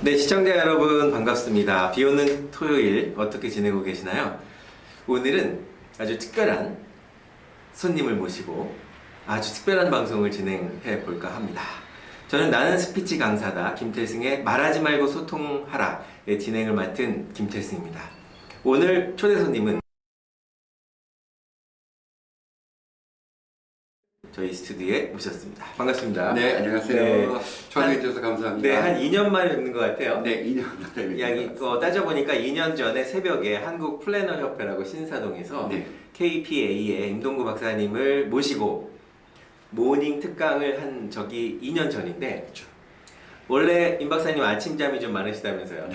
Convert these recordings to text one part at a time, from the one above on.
네, 시청자 여러분 반갑습니다. 비 오는 토요일 어떻게 지내고 계시나요? 오늘은 아주 특별한 손님을 모시고 아주 특별한 방송을 진행해 볼까 합니다. 저는 나는 스피치 강사다 김태승의 말하지 말고 소통하라의 진행을 맡은 김태승입니다. 오늘 초대 손님은 저희 스튜디오에 모셨습니다. 반갑습니다. 네, 안녕하세요. 네. 초대해 주셔서 감사합니다. 네, 한 2년 만에 뵙는 것 같아요. 네, 2년 만에. 이야기 따져보니까 2년 전에 새벽에 한국 플래너 협회라고 신사동에서 네. KPA의 임동구 박사님을 모시고 모닝 특강을 한 적이 2년 전인데, 그렇죠. 원래 임 박사님 아침잠이 좀 많으시다면서요.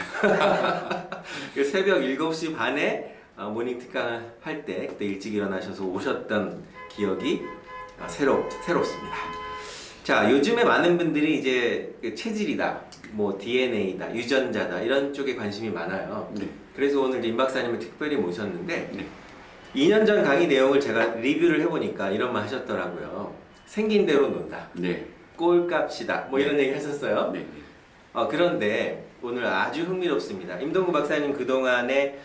그 새벽 7시 반에 모닝 특강을 할 때 그때 일찍 일어나셔서 오셨던 기억이 새롭습니다. 자, 요즘에 많은 분들이 이제 그 체질이다, 뭐 DNA다, 유전자다 이런 쪽에 관심이 많아요. 네. 그래서 오늘 임 박사님을 특별히 모셨는데, 네. 2년 전 강의 내용을 제가 리뷰를 해보니까 이런 말 하셨더라고요. 생긴 대로 논다, 네. 꼴값이다, 뭐 이런 얘기 하셨어요. 네. 그런데 오늘 아주 흥미롭습니다. 임동구 박사님 그동안에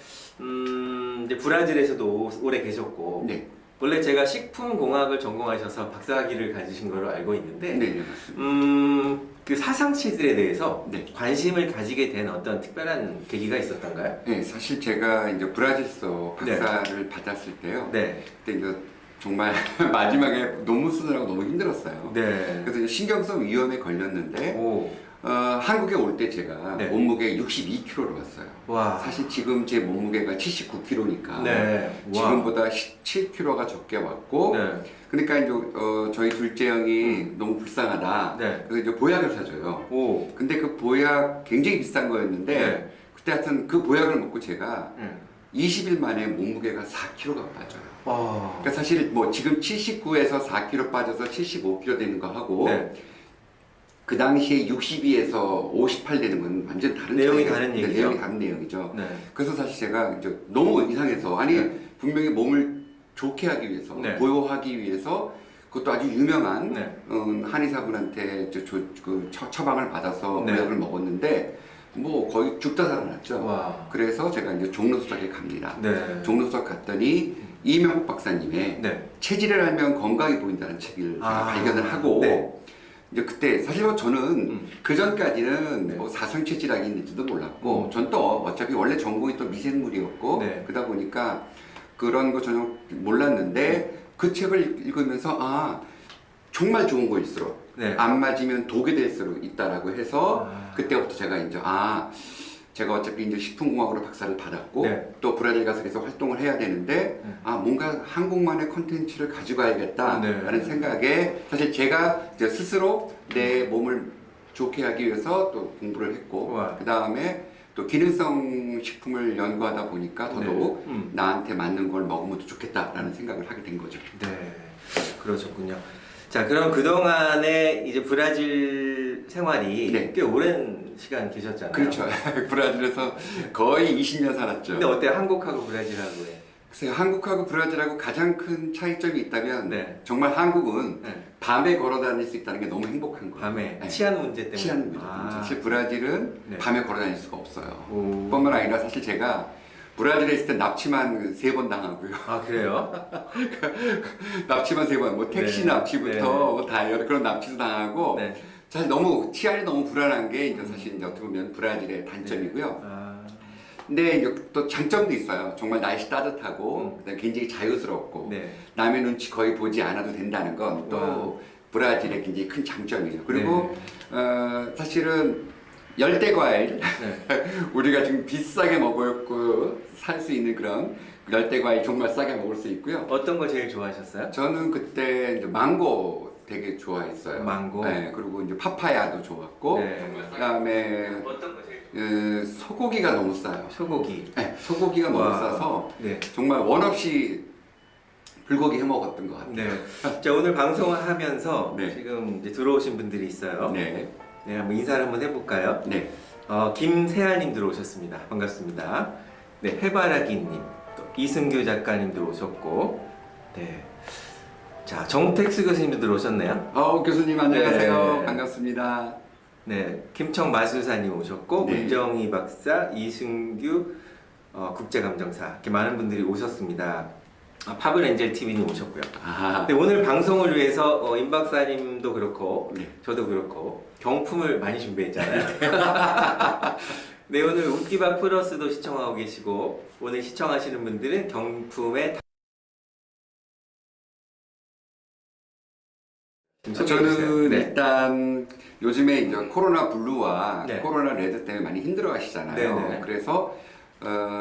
이제 브라질에서도 오래 계셨고, 네. 원래 제가 식품공학을 전공하셔서 박사학위를 가지신 걸로 알고 있는데, 네, 맞습니다. 그 사상치들에 대해서 네. 관심을 가지게 된 어떤 특별한 계기가 있었던가요? 네, 사실 제가 이제 브라질에서 네. 박사를 받았을 때요. 네. 그때 이제 정말 마지막에 논문 쓰느라고 너무 힘들었어요. 네. 그래서 이제 신경성 위염에 걸렸는데, 오. 한국에 올 때 제가 네. 몸무게 62kg로 왔어요. 와. 사실 지금 제 몸무게가 79kg니까 네. 와. 지금보다 17kg가 적게 왔고, 네. 그러니까 이제 저희 둘째 형이 너무 불쌍하다. 네. 그래서 이제 보약을 사줘요. 오. 근데 그 보약 굉장히 비싼 거였는데 네. 그때 하여튼 그 보약을 먹고 제가 네. 20일 만에 몸무게가 4kg가 빠져요. 와. 그러니까 사실 뭐 지금 79에서 4kg 빠져서 75kg 되는 거 하고, 네. 그 당시에 62에서 58 되는 건 완전 다른 내용이 차이예요. 다른 네, 얘기죠. 내용이 다른 내용이죠. 네. 그래서 사실 제가 이제 너무 이상해서, 아니 네. 분명히 몸을 좋게 하기 위해서, 네. 보호하기 위해서, 그것도 아주 유명한 네. 한의사분한테 처방을 받아서 네. 보약을 먹었는데 뭐 거의 죽다 살아났죠. 와. 그래서 제가 이제 종로수석에 갑니다. 네. 종로수석 갔더니 이명국 박사님의 네. 체질을 알면 건강해 보인다는 책을 제가 발견을 하고, 네. 이제 그때 사실 뭐 저는 그 전까지는 네. 뭐 사성체질학이 있는지도 몰랐고, 전 또 어차피 원래 전공이 또 미생물이었고, 네. 그러다 보니까 그런 거 전혀 몰랐는데 그 책을 읽으면서 정말 좋은 거일수록 네. 안 맞으면 독이 될 수도 있다라고 해서 그때부터 제가 이제 제가 어차피 이제 식품공학으로 박사를 받았고, 네. 또 브라질 가서 계속 활동을 해야 되는데, 뭔가 한국만의 콘텐츠를 가져가야겠다라는 네. 생각에, 사실 제가 이제 스스로 내 몸을 좋게 하기 위해서 또 공부를 했고, 와. 그 다음에 또 기능성 식품을 연구하다 보니까 더더욱 네. 나한테 맞는 걸 먹으면 더 좋겠다라는 생각을 하게 된 거죠. 네, 그러셨군요. 자, 그럼 그동안에 이제 브라질 생활이 네. 꽤 오랜 시간 계셨잖아요. 그렇죠. 브라질에서 거의 20년 살았죠. 근데 어때요? 한국하고 브라질하고의? 글쎄요, 한국하고 브라질하고 가장 큰 차이점이 있다면, 네. 정말 한국은 네. 밤에 걸어 다닐 수 있다는 게 너무 행복한 거예요. 밤에 네. 치안 문제 때문에. 치안 문제. 사실 브라질은 네. 밤에 걸어 다닐 수가 없어요. 오. 뿐만 아니라 사실 제가 브라질에 있을 때 납치만 3번 당하고요. 아, 그래요? 납치만 3번, 뭐 택시 네. 납치부터 네. 뭐 다 여러 그런 납치도 당하고, 네. 사실 너무 치안이 너무 불안한 게 이제 사실 이제 어떻게 보면 브라질의 단점이고요. 아, 근데 이제 또 장점도 있어요. 정말 날씨 따뜻하고, 그다음에 굉장히 자유스럽고, 네. 남의 눈치 거의 보지 않아도 된다는 건 와. 또 브라질의 굉장히 큰 장점이죠. 그리고 네. 사실은 열대 과일, 네. 우리가 지금 비싸게 먹고 살 수 있는 그런 열대 과일 정말 싸게 먹을 수 있고요. 어떤 거 제일 좋아하셨어요? 저는 그때 이제 망고 되게 좋아했어요. 망고? 네, 그리고 이제 파파야도 좋았고, 네. 그다음에 어떤 거 제일? 소고기가 너무 싸요. 소고기. 네, 소고기가 너무 와. 싸서 네. 정말 원 없이 불고기 해 먹었던 것 같아요. 네. 자, 오늘 방송을 하면서 네. 지금 이제 들어오신 분들이 있어요. 네, 네, 한번 인사를 한번 해볼까요? 네, 김세아님 들어오셨습니다. 반갑습니다. 네, 해바라기님, 또 이승규 작가님 들어오셨고, 네, 자 정택수 교수님도 들어오셨네요. 교수님 안녕하세요. 네. 반갑습니다. 네, 김청 마술사님 오셨고 네. 문정희 박사, 이승규 국제감정사 이렇게 많은 분들이 오셨습니다. 파블 엔젤 TV님 오셨고요. 아, 근데 오늘 방송을 위해서 임 박사님도 그렇고 네. 저도 그렇고 경품을 많이 준비했잖아요. 네, 오늘 웃기바 플러스도 시청하고 계시고 오늘 시청하시는 분들은 경품에 저는 네. 일단 요즘에 이제 코로나 블루와 네. 코로나 레드 때문에 많이 힘들어 하시잖아요. 네네. 그래서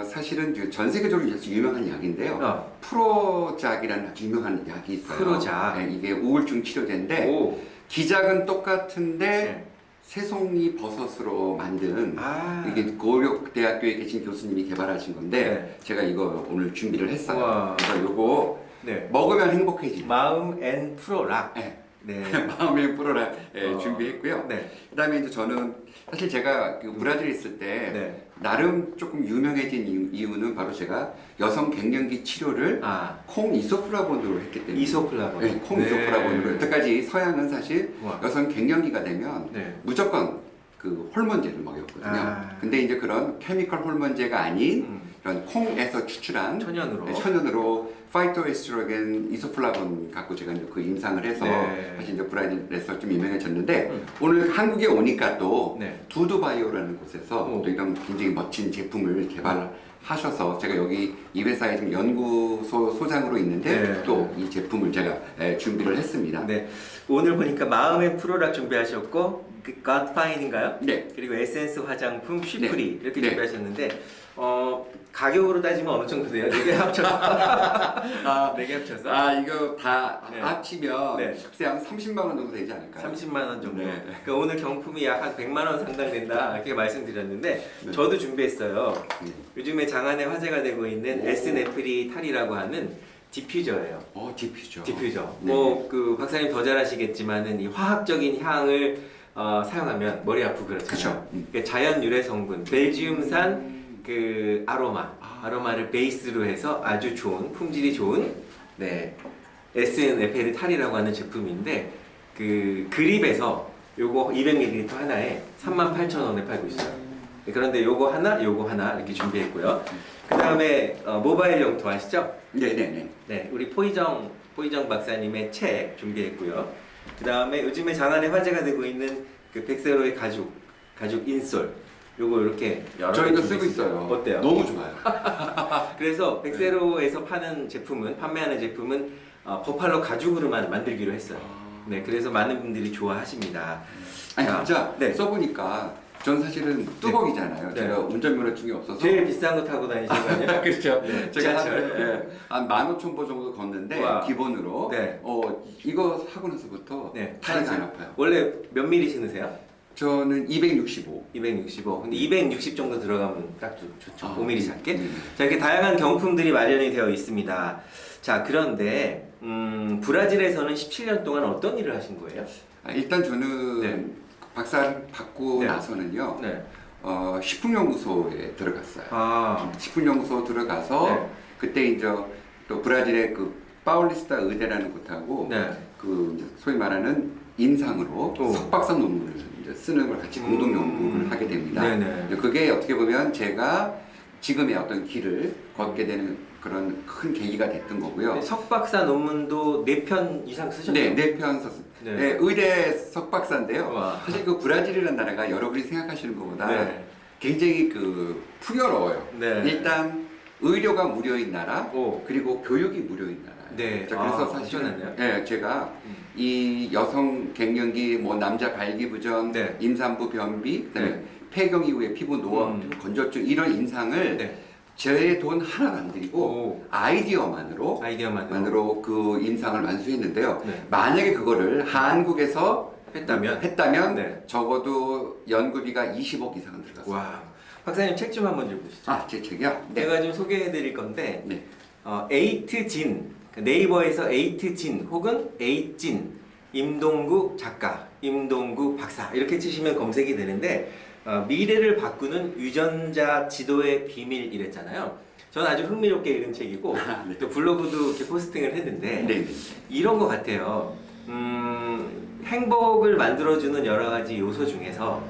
사실은 이제 전 세계적으로 아주 유명한 약인데요. 프로작이라는 아주 유명한 약이 있어요. 프로작. 네, 이게 우울증 치료제인데 오. 기작은 똑같은데 네. 새송이 버섯으로 만든 아. 이게 고려대학교에 계신 교수님이 개발하신 건데 네. 제가 이거 오늘 준비를 했어요. 우와. 그래서 이거 네. 먹으면 행복해지는 마음 앤 프로락. 네. 네. 마음의 프로라 준비했고요. 네. 그다음에 이제 저는 사실 제가 그 브라질에 있을 때 네. 나름 조금 유명해진 이유는 바로 제가 여성 갱년기 치료를 아. 콩 이소플라본으로 했기 때문에. 이소플라본. 네, 콩 이소플라본으로. 여태까지 서양은 사실 우와. 여성 갱년기가 되면 네. 무조건 그 호르몬제를 먹였거든요. 아. 근데 이제 그런 케미컬 호르몬제가 아닌 음. 이런 콩에서 추출한 천연으로. 네, 천연으로 파이토에스트로겐 이소플라본 갖고 제가 이제 그 임상을 해서 네. 사실 이제 브라질에서 좀 유명해졌는데 오늘 한국에 오니까 또 네. 두두바이오라는 곳에서 오. 또 이런 굉장히 멋진 제품을 개발하셔서 제가 여기 이 회사에 지금 연구소 소장으로 있는데 네. 또 이 제품을 제가 준비를 했습니다. 네. 오늘 보니까 마음의 프로락 준비하셨고 갓파인인가요? 네. 그리고 에센스 화장품 쉬프리 이렇게 네. 준비하셨는데 가격으로 따지면 어느 정도 돼요? 4개 합쳐서. 아, 4개 합쳐서. 이거 다 네. 합치면 네. 글쎄 한 30만 원 정도 되지 않을까요? 30만 원 정도. 네. 그러니까 오늘 경품이 약 한 100만 원 상당 된다 이렇게 말씀드렸는데 네. 저도 준비했어요. 네. 요즘에 장안에 화제가 되고 있는 오. 에스네프리 탈이라고 하는 디퓨저예요. 디퓨저. 디퓨저. 네. 뭐 그 박사님 더 잘 아시겠지만은 이 화학적인 향을 사용하면 머리 아프고 그렇잖아요. 그쵸. 그러니까 자연 유래 성분, 벨지움산 그 아로마를 베이스로 해서 아주 좋은 품질이 좋은 SNFL 탈이라고 하는 제품인데 그 그립에서 요거 200ml 하나에 38,000원에 팔고 있어요. 그런데 요거 하나 이렇게 준비했고요. 그 다음에 모바일 용토 아시죠? 네네네. 네, 우리 포이정 박사님의 책 준비했고요. 그 다음에 요즘에 장안에 화제가 되고 있는 그 백세로의 가죽 인솔 요거 이렇게 여러 저 개 이거 쓰고 준비했습니다. 있어요. 어때요? 너무 좋아요. 그래서 백세로에서 판매하는 제품은 버팔로 가죽으로만 만들기로 했어요. 네, 그래서 많은 분들이 좋아하십니다. 아니 자, 진짜 네. 써보니까 전 사실은 뚜벅이잖아요. 네. 제가 운전면허증이 없어서 제일 비싼 거 타고 다니시는 거 아니에요? 그렇죠. 네, 제가 지하철. 한 15,000보 정도 걷는데 와. 기본으로 네. 이거 하고 나서부터 네, 다리가 안 아파요. 원래 몇 미리 신으세요? 저는 265. 265. 근데 260 정도 들어가면 딱 좋죠. 5mm 작게. 네. 자, 이렇게 다양한 경품들이 마련이 되어 있습니다. 자, 그런데 브라질에서는 17년 동안 어떤 일을 하신 거예요? 일단 저는 네. 박사를 받고 네. 나서는요. 네. 식품연구소에 들어갔어요. 아, 식품연구소 들어가서 네. 그때 이제 또 브라질의 그 파울리스타 의대라는 곳하고 네. 그 이제 소위 말하는 임상으로 오. 석박사 논문을 이제 쓰는 걸 같이 공동 연구를 하게 됩니다. 네네. 이제 그게 어떻게 보면 제가 지금의 어떤 길을 걷게 되는 그런 큰 계기가 됐던 거고요. 석박사 논문도 4편 이상 쓰셨죠? 네, 네편 썼습니다. 네. 네, 의대 석박사인데요. 와. 사실 그 브라질이라는 나라가 여러분이 생각하시는 것보다 네. 굉장히 그 풍요로워요. 네. 일단 의료가 무료인 나라, 오. 그리고 교육이 무료인 나라. 네. 자, 그래서 아, 사실 엄청나네요. 네, 제가 이 여성 갱년기, 뭐 남자 발기부전, 네. 임산부 변비, 그다음에 네. 폐경 이후의 피부 노화, 건조증 이런 임상을 네. 제 돈 하나도 안 들이고 오. 아이디어만으로 그 임상을 완수했는데요. 네. 만약에 그거를 한국에서 했다면 네. 적어도 연구비가 20억 이상은 들어갔어요. 와. 박사님 책 좀 한번 읽어보시죠. 제 책이요? 네. 제가 좀 소개해드릴 건데 네. 에이트진 네이버에서 에이트진 혹은 에이진 임동구 작가, 임동구 박사 이렇게 치시면 검색이 되는데 미래를 바꾸는 유전자 지도의 비밀 이랬잖아요. 저는 아주 흥미롭게 읽은 책이고 또 블로그도 이렇게 포스팅을 했는데 네. 이런 것 같아요. 행복을 만들어주는 여러 가지 요소 중에서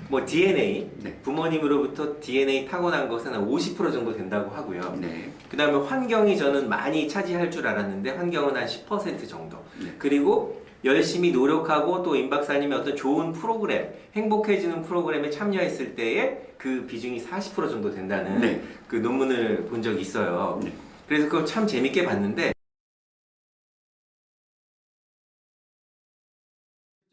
뭐 DNA, 네. 부모님으로부터 DNA 타고난 것은 한 50% 정도 된다고 하고요. 네. 그 다음에 환경이 저는 많이 차지할 줄 알았는데 환경은 한 10% 정도. 네. 그리고 열심히 노력하고 또 임 박사님이 어떤 좋은 프로그램, 행복해지는 프로그램에 참여했을 때의 그 비중이 40% 정도 된다는 네. 그 논문을 본 적이 있어요. 네. 그래서 그걸 참 재밌게 봤는데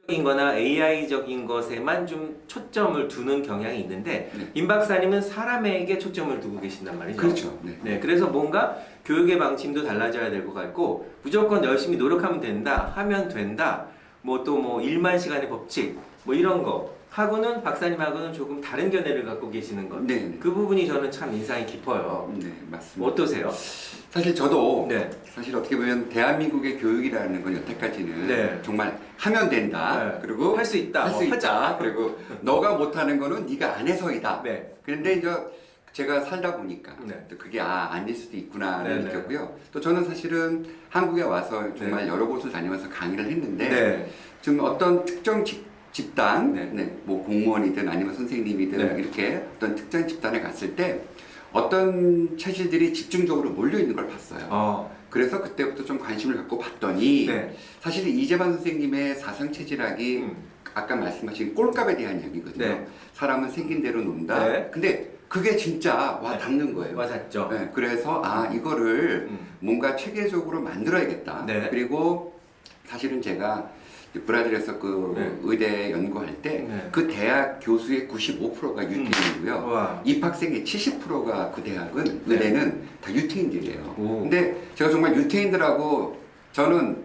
적인 거나 AI적인 것에만 좀 초점을 두는 경향이 있는데 네. 임 박사님은 사람에게 초점을 두고 계신단 말이죠. 그렇죠. 네. 네, 그래서 뭔가 교육의 방침도 달라져야 될 것 같고 무조건 열심히 노력하면 된다, 하면 된다, 뭐 또 뭐 1만 시간의 법칙 뭐 이런 거 하고는 박사님하고는 조금 다른 견해를 갖고 계시는 것. 네. 네. 그 부분이 저는 참 인상이 깊어요. 네, 맞습니다. 어떠세요? 사실 저도 네. 사실 어떻게 보면 대한민국의 교육이라는 건 여태까지는 네. 정말 하면 된다. 네. 그리고 할 수 있다. 할 수 뭐 있다. 하자. 그리고 너가 못하는 거는 네가 안 해서이다. 네. 그런데 이제 제가 살다 보니까 네. 또 그게 아닐 수도 있구나를 네, 네. 느꼈고요. 또 저는 사실은 한국에 와서 정말 네. 여러 곳을 다니면서 강의를 했는데 네. 좀 어떤 특정 집단, 네. 네, 뭐 공무원이든 아니면 선생님이든 네. 이렇게 어떤 특정 집단에 갔을 때 어떤 체질들이 집중적으로 몰려 있는 걸 봤어요. 그래서 그때부터 좀 관심을 갖고 봤더니 네. 사실 이재만 선생님의 사상체질학이 음. 아까 말씀하신 꼴값에 대한 이야기거든요. 네. 사람은 생긴 대로 논다. 네. 근데 그게 진짜 와 네. 닿는 거예요. 맞았죠. 네, 그래서 이거를 음. 뭔가 체계적으로 만들어야겠다. 네. 그리고 사실은 제가 브라질에서 그 네. 의대 연구할 때 네. 그 대학 교수의 95%가 유태인이고요. 와. 입학생의 70%가 그 대학은 네. 의대는 다 유태인들이에요. 오. 근데 제가 정말 유태인들하고 저는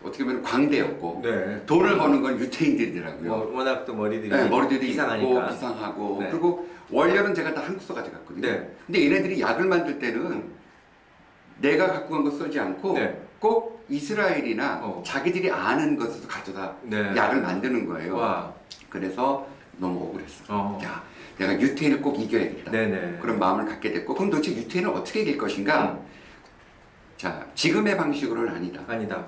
어떻게 보면 광대였고 네. 돈을 버는 건 유태인들이더라고요. 워낙 또 머리들이 네, 머리들이 이상하니까. 있고 비상하고 네. 그리고 원료는 제가 다 한국서 가져갔거든요. 네. 근데 얘네들이 약을 만들 때는 내가 갖고 간 거 쓰지 않고 네. 꼭 이스라엘이나 자기들이 아는 것에서 가져다 네. 약을 만드는 거예요. 와. 그래서 너무 억울했어. 야, 어. 내가 유태인을 꼭 이겨야겠다. 네네. 그런 마음을 갖게 됐고 그럼 도대체 유태인을 어떻게 이길 것인가? 자, 지금의 방식으로는 아니다. 아니다.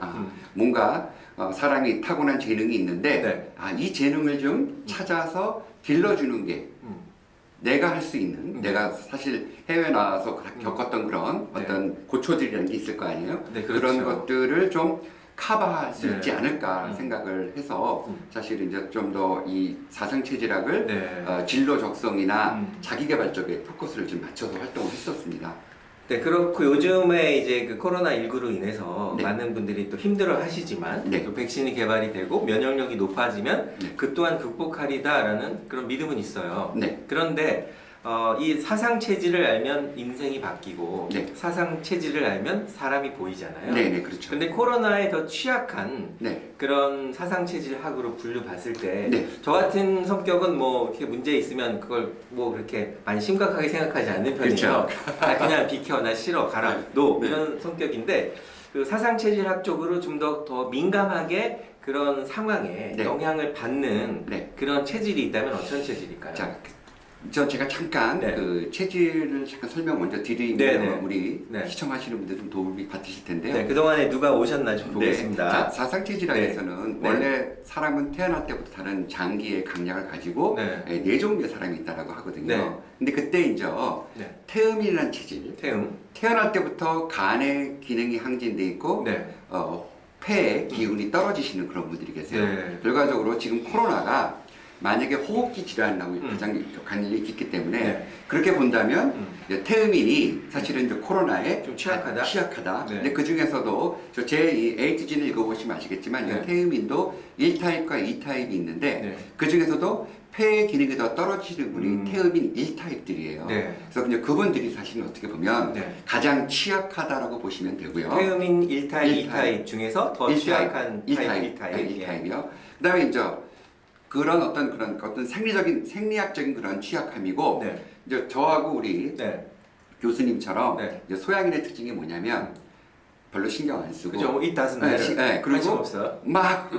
뭔가 사람이 타고난 재능이 있는데 네. 이 재능을 좀 찾아서 길러주는 게 내가 할 수 있는 내가 사실 해외 나와서 겪었던 그런 네. 어떤 고초들이라는 게 있을 거 아니에요? 네, 그렇죠. 그런 것들을 좀 커버할 수 네. 있지 않을까 생각을 해서 사실 이제 좀 더 이 사상체질학을 네. 진로 적성이나 음. 자기개발 쪽에 포커스를 좀 맞춰서 활동을 했었습니다. 네, 그렇고 요즘에 이제 그 코로나19로 인해서 네. 많은 분들이 또 힘들어 하시지만 네. 또 백신이 개발이 되고 면역력이 높아지면 네. 그 또한 극복하리다라는 그런 믿음은 있어요. 네. 그런데 이 사상 체질을 알면 인생이 바뀌고 네. 사상 체질을 알면 사람이 보이잖아요. 네, 네, 그렇죠. 근데 코로나에 더 취약한 네. 그런 사상 체질학으로 분류봤을 때 네. 저 같은 성격은 뭐 이렇게 문제 있으면 그걸 뭐 그렇게 많이 심각하게 생각하지 않는 편이에요. 그냥 비켜, 나 싫어, 가라, 노 네. 이런 성격인데 그 사상 체질학 쪽으로 좀 더 민감하게 그런 상황에 네. 영향을 받는 네. 그런 체질이 있다면 어떤 체질일까요? 자, 제가 잠깐 네. 그 체질을 잠깐 설명 먼저 드리면 네, 네. 우리 네. 시청하시는 분들 좀 도움이 받으실 텐데요. 네, 그동안에 누가 오셨나 좀 보겠습니다. 네. 자, 사상체질학에서는 네. 원래 사람은 태어날 때부터 다른 장기의 강약을 가지고 네. 종류의 사람이 있다라고 하거든요. 네. 근데 그때 이제 네. 태음이라는 체질, 태음. 태어날 때부터 간의 기능이 항진돼 있고 네. 폐의 기운이 떨어지시는 그런 분들이 계세요. 네. 결과적으로 지금 코로나가 만약에 호흡기 질환하고 가장 관련이 있기 때문에 네. 그렇게 본다면 이제 태음인이 사실은 이제 코로나에 좀 취약하다? 취약하다. 네. 근데 그 중에서도 제 에이트진을 읽어보시면 아시겠지만 네. 이 태음인도 1타입과 2타입이 있는데 네. 그 중에서도 폐의 기능이 더 떨어지는 분이 태음인 1타입들이에요. 네. 그래서 그냥 그분들이 사실은 어떻게 보면 네. 가장 취약하다라고 보시면 되고요. 태음인 1타입, 1타입. 2타입 중에서 더 취약한 타입 1타입. 1타입이요. 그다음에 이제 그런 어떤 생리학적인 그런 취약함이고 네. 이제 저하고 우리 네. 교수님처럼 네. 이제 소양인의 특징이 뭐냐면 별로 신경 안 쓰고 그죠? 뭐 it doesn't 네, matter. 네, 관심 그리고 없어요. 막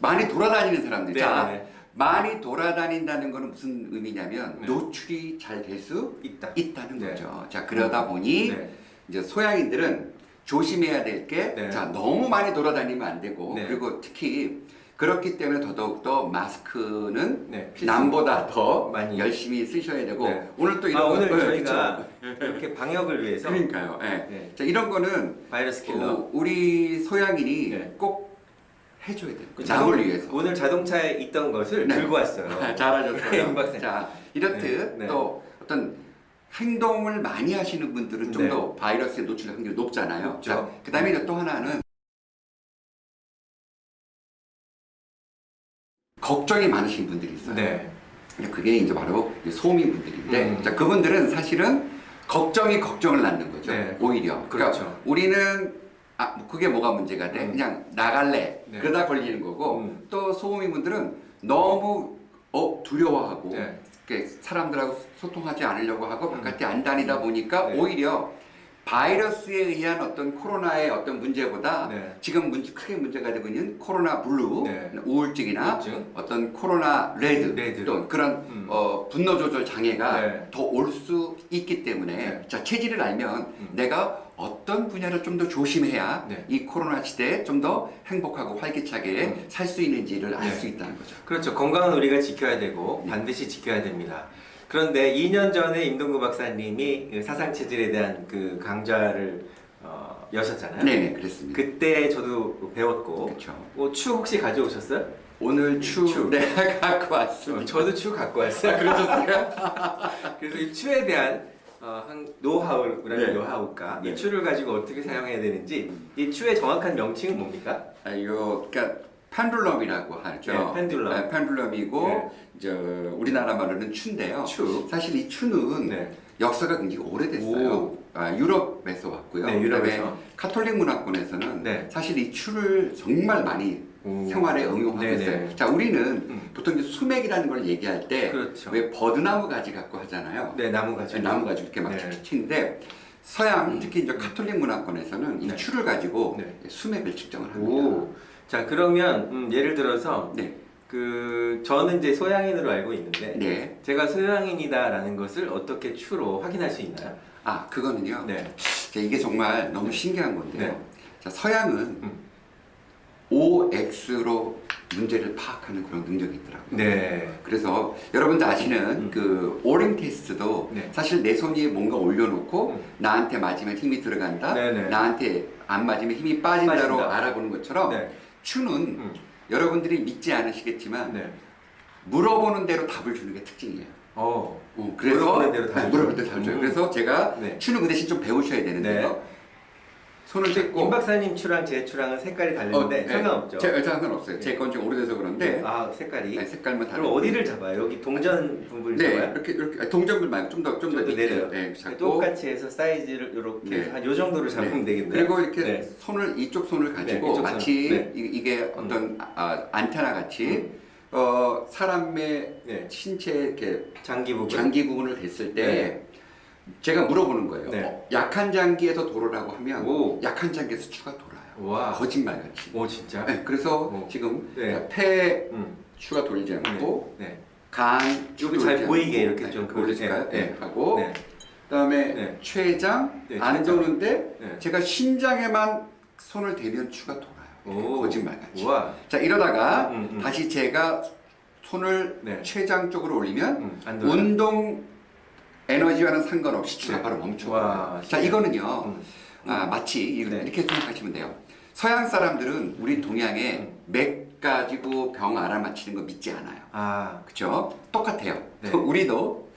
많이 돌아다니는 사람들. 네, 자, 네. 많이 돌아다닌다는 거는 무슨 의미냐면 네. 노출이 잘 될 수 있다. 있다는 네. 거죠. 자, 그러다 보니 네. 이제 소양인들은 조심해야 될 게 네. 자, 너무 많이 돌아다니면 안 되고 네. 그리고 특히 그렇기 때문에 더더욱더 마스크는 네, 필수. 남보다 더 많이. 열심히 쓰셔야 되고 네. 오늘 또 이런 오늘 거- 저희가 그쵸? 이렇게 방역을 위해서 그러니까요. 예. 네. 자, 이런 거는 바이러스 킬러 우리 소양인이 네. 꼭 해줘야 돼요. 그 남을 위해서. 오늘 자동차에 있던 것을 네. 들고 왔어요. 잘하셨어요. 임 박사님. 자, 이렇듯 네, 네. 또 어떤 행동을 많이 하시는 분들은 좀 네. 더 바이러스에 노출될 확률이 높잖아요. 높죠. 자, 그 다음에 또 하나는 걱정이 많으신 분들이 있어요. 네. 그게 이제 바로 소민 분들인데, 자, 그분들은 사실은 걱정이 걱정을 낳는 거죠. 네. 오히려. 그렇죠. 우리는 뭐 그게 뭐가 문제가 돼? 그냥 나갈래. 네. 그러다 걸리는 거고, 또 소민 분들은 너무 두려워하고, 네. 이렇게 사람들하고 소통하지 않으려고 하고 바깥에 안 다니다 보니까 네. 오히려 바이러스에 의한 어떤 코로나의 어떤 문제보다 네. 지금 크게 문제가 되고 있는 코로나 블루, 네. 우울증이나 우울증. 어떤 코로나 레드, 또 그런 분노 조절 장애가 네. 더 올 수 있기 때문에 네. 자, 체질을 알면 내가 어떤 분야를 좀 더 조심해야 네. 이 코로나 시대에 좀 더 행복하고 활기차게 살 수 있는지를 알 네. 수 있다는 거죠. 그렇죠. 건강은 우리가 지켜야 되고 네. 반드시 지켜야 됩니다. 그런데 2년 전에 임동구 박사님이 그 사상 체질에 대한 그 강좌를 여셨잖아요. 네네, 그랬습니다. 그때 저도 배웠고. 그렇죠. 추 혹시 가져오셨어요? 오늘 추 내가 갖고 왔습니다. 저도 추 갖고 왔어요. 그러셨어요? 그래서 이 추에 대한 노하우라는 네. 노하우가 네. 이 추를 가지고 어떻게 사용해야 되는지 이 추의 정확한 명칭은 뭡니까? 그러니까 펜듈럼이라고 하죠. 네, 펜듈럼. 네, 펜듈럼이고 네. 우리나라 말로는 추인데요. 추. 사실 이 추는 네. 역사가 굉장히 오래됐어요. 유럽에서 왔고요. 네, 유럽에서. 그다음에 카톨릭 문화권에서는 네. 사실 이 추를 정말 많이 생활에 응용하고 네네. 있어요. 자, 우리는 보통 이제 수맥이라는 걸 얘기할 때 그렇죠. 왜 버드나무 가지 갖고 하잖아요. 네, 나무 가지고. 나무 가지고 이렇게 막 네. 툭툭 치는데 서양 특히 이제 카톨릭 문화권에서는 이 네. 추를 가지고 네. 수맥을 측정을 합니다. 오. 자, 그러면 예를 들어서 네. 저는 이제 소양인으로 알고 있는데 네. 제가 소양인이다라는 것을 어떻게 추로 확인할 수 있나요? 그거는요. 네. 자, 이게 정말 너무 신기한 건데요. 네. 자, 서양은 OX로 문제를 파악하는 그런 능력이 있더라고요. 네. 그래서 여러분들 아시는 그 오링 테스트도 네. 사실 내 손 위에 뭔가 올려놓고 나한테 맞으면 힘이 들어간다, 네네. 나한테 안 맞으면 힘이 빠진다로 빠진다. 알아보는 것처럼 네. 추는 여러분들이 믿지 않으시겠지만 네. 물어보는 대로 답을 주는 게 특징이에요. 그래서 물어보는 대로 답을 물어보는 줘요. 대로 답을 줘요. 그래서 제가 네. 추는 그 대신 좀 배우셔야 되는데요. 손을 임 잡고 박사님 추랑 제 추랑은 색깔이 다른데 상관없죠? 상관없어요. 제 건 좀 오래돼서 그런데 색깔이. 네, 색깔만 다르고. 그럼 어디를 잡아요? 여기 동전 분부를 네, 잡아요? 이렇게 동전물 말고 좀 더 밑에 내려요. 네, 잡고 똑같이 해서 사이즈를 이렇게 네. 한 요 정도로 잡으면 되겠네요. 그리고 이렇게 네. 손을 이쪽 손을 가지고 이쪽 손. 마치 네. 이게 어떤 안테나 같이 사람의 네. 신체 이렇게 장기 부분. 장기 부분을 댔을 때 네. 제가 물어보는 거예요. 네. 약한 장기에서 돌으라고 하면 오. 약한 장기에서 추가 돌아요. 와. 거짓말같이. 오 진짜? 네, 그래서 오. 지금 네. 폐 음. 추가 돌지 않고 네. 간 여기 잘 보이게 이렇게 좀 보여줄까요? 네. 네. 하고 네. 그다음에 네. 췌장 네, 안 췌장. 도는데 네. 제가 심장에만 손을 대면 추가 돌아요. 오. 거짓말같이. 우와. 자, 이러다가 음. 다시 제가 손을 네. 췌장 쪽으로 올리면 안 돌아요. 운동 에너지와는 상관없이 추가 네. 바로 멈춰. 와, 자, 신기하다. 이거는요. 음. 마치 네. 이렇게 생각하시면 돼요. 서양 사람들은 우리 동양에 맥 가지고 병 알아맞히는 거 믿지 않아요. 그렇죠? 똑같아요. 네. 우리도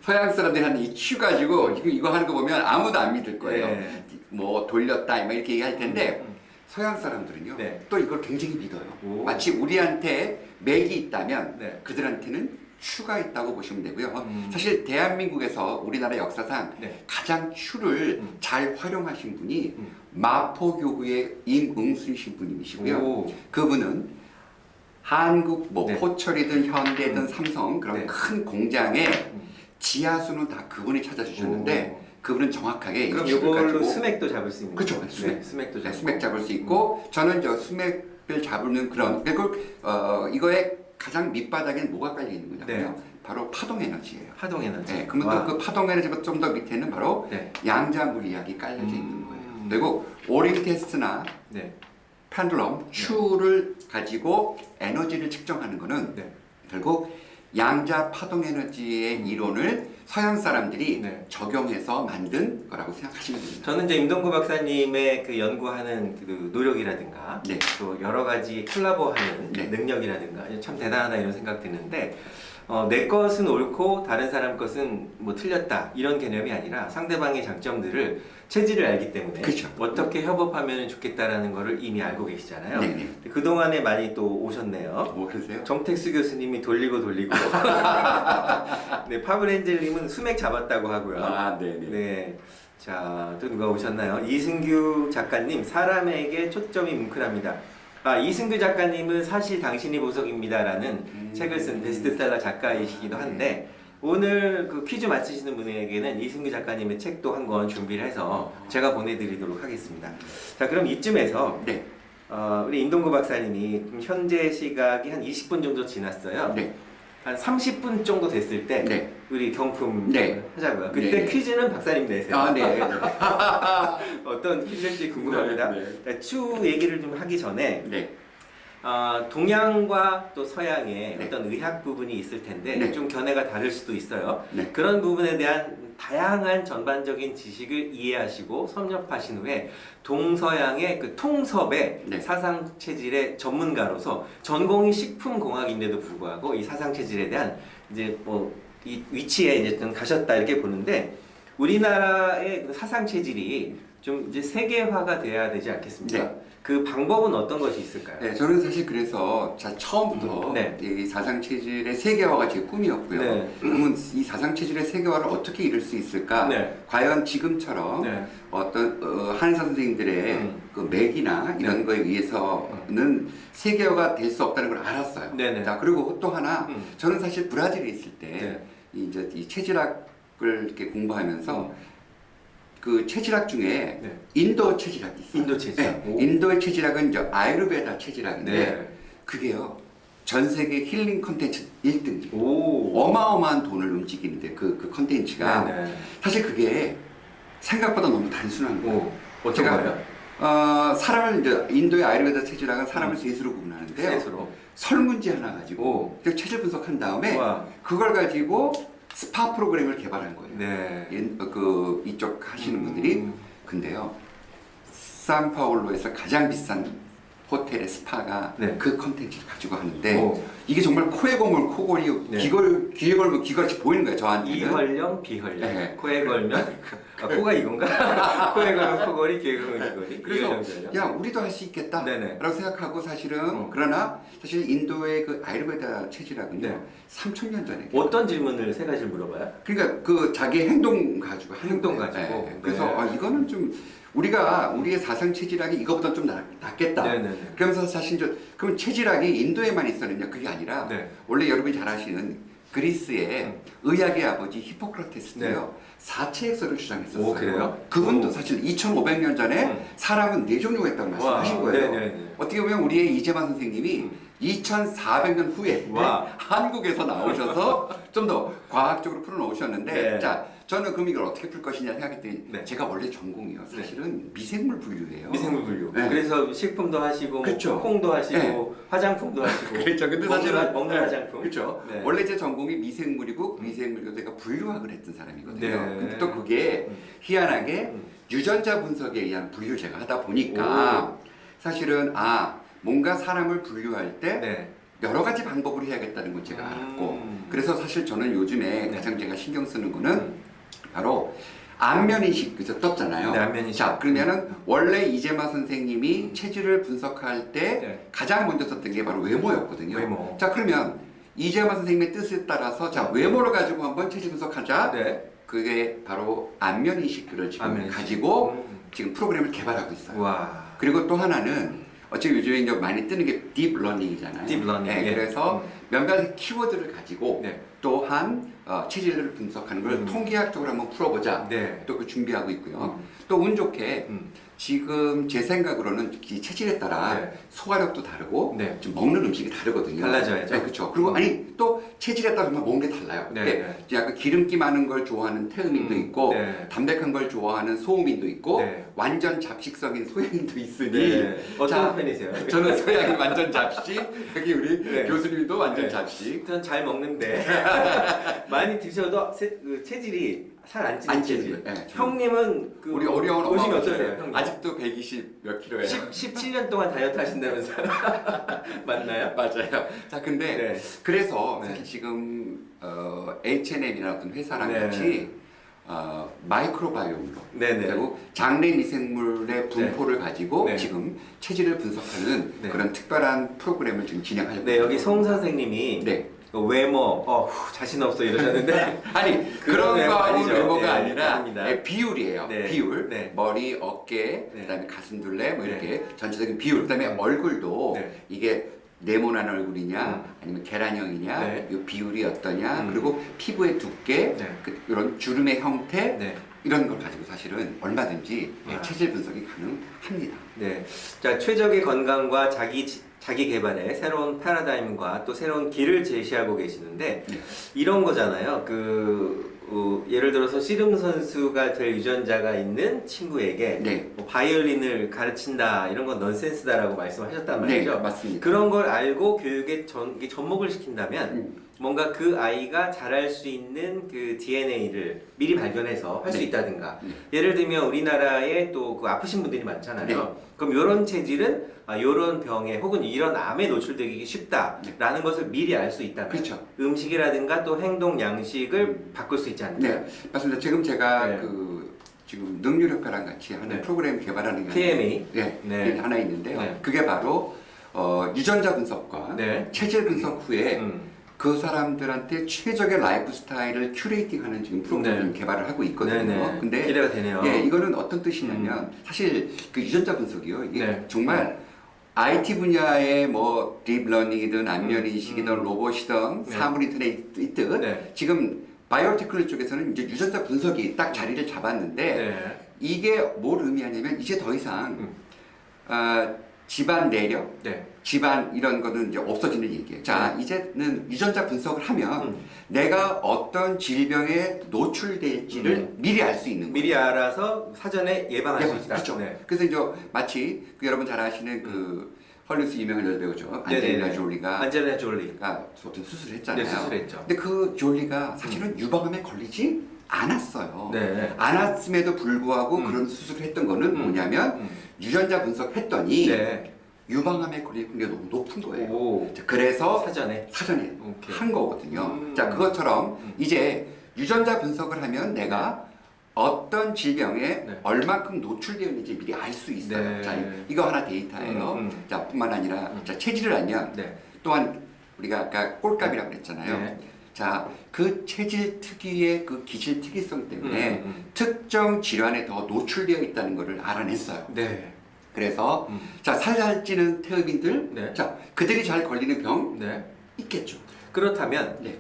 서양 사람들이 하는 이 추 가지고 이거 하는 거 보면 아무도 안 믿을 거예요. 네. 뭐 돌렸다 막 이렇게 얘기할 텐데 서양 사람들은요. 네. 또 이걸 굉장히 믿어요. 오. 마치 우리한테 맥이 있다면 네. 그들한테는 추가 있다고 보시면 되고요. 음. 사실 대한민국에서 우리나라 역사상 네. 가장 추를 잘 활용하신 분이 음. 마포교구의 임응순 신부님이시고요. 오. 그분은 한국 뭐 네. 포철이든 현대든 삼성 그런 네. 큰 공장의 지하수는 다 그분이 찾아주셨는데 그분은 정확하게 그럼 이 추를 이걸로 가지고 스맥도 잡을 수 있는 그렇죠. 거죠? 수맥. 네, 스맥도 네, 잡고. 수맥 잡을 수 있고 저는 저 수맥을 잡는 그런 그리고 이거의 가장 밑바닥에는 뭐가 깔려 있는 거냐면요. 네. 바로 파동 에너지예요. 파동 에너지. 네, 그러면 와. 또 그 파동 에너지보다 좀 더 밑에는 바로 네. 양자 물리학이 깔려져 있는 거예요. 그리고 오링 테스트나 네. 펜듈럼, 추를 가지고 에너지를 측정하는 거는 네. 결국 양자 파동 에너지의 이론을 서양 사람들이 네. 적용해서 만든 거라고 생각하시면 됩니다. 저는 이제 임동구 박사님의 그 연구하는 그 노력이라든가 네. 또 여러 가지 콜라보하는 네. 능력이라든가 참 대단하다 이런 생각 드는데 내 것은 옳고 다른 사람 것은 뭐 틀렸다 이런 개념이 아니라 상대방의 장점들을 체질을 알기 때문에 그렇죠. 어떻게 협업하면 좋겠다라는 거를 이미 알고 계시잖아요. 네네. 그동안에 많이 또 오셨네요. 뭐 그러세요? 정택수 교수님이 돌리고 네, 파브렌젤님은 수맥 잡았다고 하고요. 아, 네네. 네. 자, 또 누가 오셨나요? 이승규 작가님, 사람에게 초점이 뭉클합니다. 이승규 작가님은 사실 당신이 보석입니다라는 책을 쓴 베스트셀러 작가이시기도 한데 오늘 그 퀴즈 맞히시는 분에게는 이승규 작가님의 책도 한 권 준비를 해서 제가 보내드리도록 하겠습니다. 자, 그럼 이쯤에서 네. 우리 임동구 박사님이 현재 시각이 한 20분 정도 지났어요. 네. 한 30분 정도 됐을 때 네. 우리 경품 네. 하자고요. 그때 네. 퀴즈는 박사님 내세요. 아, 네. 어떤 퀴즈일지 궁금합니다. 네. 추 얘기를 좀 하기 전에 네. 동양과 또 서양의 네. 어떤 의학 부분이 있을 텐데 네. 좀 견해가 다를 수도 있어요. 네. 그런 부분에 대한 다양한 전반적인 지식을 이해하시고 섭렵하신 후에 동서양의 그 통섭의 네. 사상 체질의 전문가로서 전공이 식품공학인데도 불구하고 이 사상 체질에 대한 이제 뭐 이 위치에 이제 좀 가셨다 이렇게 보는데 우리나라의 그 사상 체질이 좀 이제 세계화가 돼야 되지 않겠습니까? 네. 그 방법은 어떤 것이 있을까요? 네, 저는 사실 그래서 처음부터 네. 이 사상 체질의 세계화가 제 꿈이었고요. 네. 그러면 이 사상 체질의 세계화를 어떻게 이룰 수 있을까? 네. 과연 지금처럼 네. 어떤 한의사 선생님들의 그 맥이나 이런 네. 거에 의해서는 세계화가 될 수 없다는 걸 알았어요. 네네. 자, 그리고 또 하나, 음. 저는 사실 브라질에 있을 때 네. 이제 이 체질학을 이렇게 공부하면서 그 체질학 중에 네. 인도 체질학이 있어요. 인도 체질학. 네. 오. 인도의 체질학은 이제 아유르베다 체질학인데 네. 그게요 전 세계 힐링 컨텐츠 1등이에요. 오. 어마어마한 돈을 움직이는데 그 컨텐츠가 네네. 사실 그게 생각보다 너무 단순한 거예요. 오. 어떤 제가, 거예요? 사람을 이제 인도의 아유르베다 체질학은 사람을 셋으로 구분하는데요. 셋으로. 설문지 하나 가지고 오. 체질 분석한 다음에 와. 그걸 가지고 스파 프로그램을 개발한 거예요. 네. 그 이쪽 하시는 분들이. 근데요, 산파울로에서 가장 비싼 호텔의 스파가 네. 그 컨텐츠를 가지고 하는데 오. 이게 정말 코에 걸면 코골이, 네. 귀에 걸면 귀같이 보이는 거예요, 저한테는. 이헐령 비헐령. 네. 코에 걸면 코가 이건가? 코에 걸면 코걸이, 귀에 걸면 귀걸이. 그래서 이헐령, 비헐령. 야 우리도 할 수 있겠다 네네. 라고 생각하고 사실은 그러나 사실 인도의 그 아유르베다 체질학은요 네. 3000년 전에 어떤 질문을 세 가지를 물어봐요? 그러니까 그 자기 행동 가지고 하는 행동 거예요. 가지고. 네. 그래서 네. 이거는 좀 우리의 사상 체질학이 이거보다 좀 낫겠다. 네네네. 그러면서 사실 그럼 체질학이 인도에만 있었느냐 그게 아니라 네. 원래 여러분이 잘 아시는 그리스의 의학의 아버지 히포크라테스도요 사체액설을 주장했었어요. 오, 그래요? 그분도 오. 사실 2,500년 전에 사람은 네 종류가 있다고 말씀하신 와, 거예요. 네네네. 어떻게 보면 우리의 이재만 선생님이 2,400년 후에 와. 한국에서 나오셔서 좀 더 과학적으로 풀어놓으셨는데 네. 자 저는 그럼 이걸 어떻게 풀 것이냐 생각했더니 네. 제가 원래 전공이요 사실은 미생물 분류예요. 미생물 분류. 네. 그래서 식품도 하시고, 뭐 그쵸. 콩도 하시고, 네. 화장품도 하시고. 그렇죠. 근데 먹는 사실은 먹는 화장품. 그렇죠. 네. 원래 제 전공이 미생물이고 미생물도 내가 분류학을 했던 사람이거든요. 네. 근데 또 그게 희한하게 유전자 분석에 의한 분류를 제가 하다 보니까 사실은 뭔가 사람을 분류할 때 네. 여러 가지 방법으로 해야겠다는 걸 제가 알았고 그래서 사실 저는 요즘에 네. 가장 제가 신경 쓰는 거는 바로 안면인식 그래서 떴잖아요. 네, 안면인식. 자 그러면은 원래 이재마 선생님이 체질을 분석할 때 네. 가장 먼저 썼던 게 바로 외모였거든요. 외모. 자 그러면 이재마 선생님의 뜻에 따라서 자 외모를 가지고 한번 체질 분석하자. 네. 그게 바로 안면인식을 지금 안면인식. 가지고 지금 프로그램을 개발하고 있어요. 와. 그리고 또 하나는 어차피 요즘에 이제 많이 뜨는 게 딥러닝이잖아요. 딥러닝. 네, 예. 그래서 몇몇 키워드를 가지고 네. 또한 체질을 분석하는 걸 통계학적으로 한번 풀어보자. 네. 또 그 준비하고 있고요. 또 운 좋게 지금 제 생각으로는 이 체질에 따라 네. 소화력도 다르고 네. 좀 먹는 음식이 다르거든요. 달라져야죠. 네, 그렇죠. 그리고 아니 또 체질에 따라 정말 먹는 게 달라요. 네, 근데 네. 약간 기름기 많은 걸 좋아하는 태음인도 있고 네. 담백한 걸 좋아하는 소음인도 있고 네. 완전 잡식성인 소양인도 있으니 네. 어떤 자, 편이세요? 저는 소양이 완전 잡식, 여기 우리 네. 교수님도 완전 네. 잡식. 전 잘 먹는데 많이 드셔도 그 체질이 살 안 찌는 안 체질. 찌는 거예요. 네, 형님은 그 우리 어려운 보시면 엄마 어떠세요? 형님? 아직도 120 몇 킬로예요. 17년 동안 다이어트 하신다면서요? 맞나요? 맞아요. 자, 근데 네. 그래서 네. 사실 지금 H&M이라는 어떤 회사랑 네. 같이 마이크로바이옴으로 네네. 그리고 장내 미생물의 분포를 가지고 네. 지금 체질을 분석하는 네. 그런 특별한 프로그램을 지금 진행하려고 네, 여기 송 선생님이 네. 그 외모, 자신 없어 이러셨는데 아니 그런 그런 외모 거하고 아니죠. 외모가 네, 아니라 아닙니다. 비율이에요. 네. 비율. 네. 머리, 어깨, 네. 그다음에 가슴둘레 뭐 네. 이렇게 전체적인 비율. 그다음에 얼굴도 네. 이게 네모난 얼굴이냐 아니면 계란형이냐 네. 이 비율이 어떠냐 음. 그리고 피부의 두께 네. 이런 주름의 형태 네. 이런 걸 가지고 사실은 얼마든지 아. 체질 분석이 가능합니다. 네. 자, 최적의 건강과 자기 개발의 새로운 패러다임과 또 새로운 길을 제시하고 계시는데 네. 이런 거잖아요. 예를 들어서 씨름 선수가 될 유전자가 있는 친구에게 네. 뭐 바이올린을 가르친다 이런 건 넌센스다라고 말씀하셨단 말이죠. 네, 맞습니다. 그런 걸 알고 교육에 이게 접목을 시킨다면 뭔가 그 아이가 잘할 수 있는 그 DNA를 미리 발견해서 할 수 네. 있다든가 네. 예를 들면 우리나라에 또 그 아프신 분들이 많잖아요. 네. 그럼 이런 체질은 이런 병에 혹은 이런 암에 노출되기 쉽다라는 것을 미리 알 수 있다면 그렇죠. 음식이라든가 또 행동 양식을 바꿀 수 있지 않나요? 네, 맞습니다. 지금 제가 네. 지금 능률효과랑 같이 하는 네. 프로그램 개발하는 게 TMA. 네, 네. 하나 있는데요. 네. 그게 바로 유전자 분석과 네. 체질 분석 후에 음. 그 사람들한테 최적의 라이프 스타일을 큐레이팅하는 지금 프로그램을 네. 개발을 하고 있거든요. 네네. 근데 기대가 되네요. 예, 이거는 어떤 뜻이냐면 사실 그 유전자 분석이요. 이게 네. 정말 IT 분야의 뭐 딥러닝이든 안면인식이든 로봇이든 네. 사물 인터넷이든 네. 지금 바이오테크놀로지 쪽에서는 이제 유전자 분석이 딱 자리를 잡았는데 네. 이게 뭘 의미하냐면 이제 더 이상 집안 내력, 네. 집안 이런 거는 이제 없어지는 얘기예요. 자, 이제는 유전자 분석을 하면 내가 어떤 질병에 노출될지를 미리 알 수 있는 거예요. 미리 알아서 사전에 예방할 수 있다. 그렇죠. 네. 그래서 이제 마치 여러분 잘 아시는 그 헐리우드 유명한 여배우죠. 네네네. 안젤리나 졸리가 안젤리나 졸리. 어떤 수술을 했잖아요. 네, 수술했죠. 근데 그 졸리가 사실은 유방암에 걸리지 않았어요. 네. 않았음에도 불구하고 그런 수술을 했던 거는 뭐냐면 유전자 분석했더니 네. 유방암에 걸릴 확률이 너무 높은 거예요. 오. 자, 그래서 사전에. 오케이. 한 거거든요. 음. 자, 그것처럼 이제 유전자 분석을 하면 내가 어떤 질병에 네. 얼마큼 노출되어 있는지 미리 알 수 있어요. 네. 자, 이거 하나 데이터예요. 자, 뿐만 아니라 자, 체질을 알면 네. 또한 우리가 아까 꼴값이라고 그랬잖아요. 네. 자, 그 체질 특유의 그 기질 특이성 때문에 특정 질환에 더 노출되어 있다는 것을 알아냈어요. 네. 그래서 자, 살살 찌는 태음인들, 네. 자, 그들이 잘 걸리는 병 네. 있겠죠. 그렇다면 네.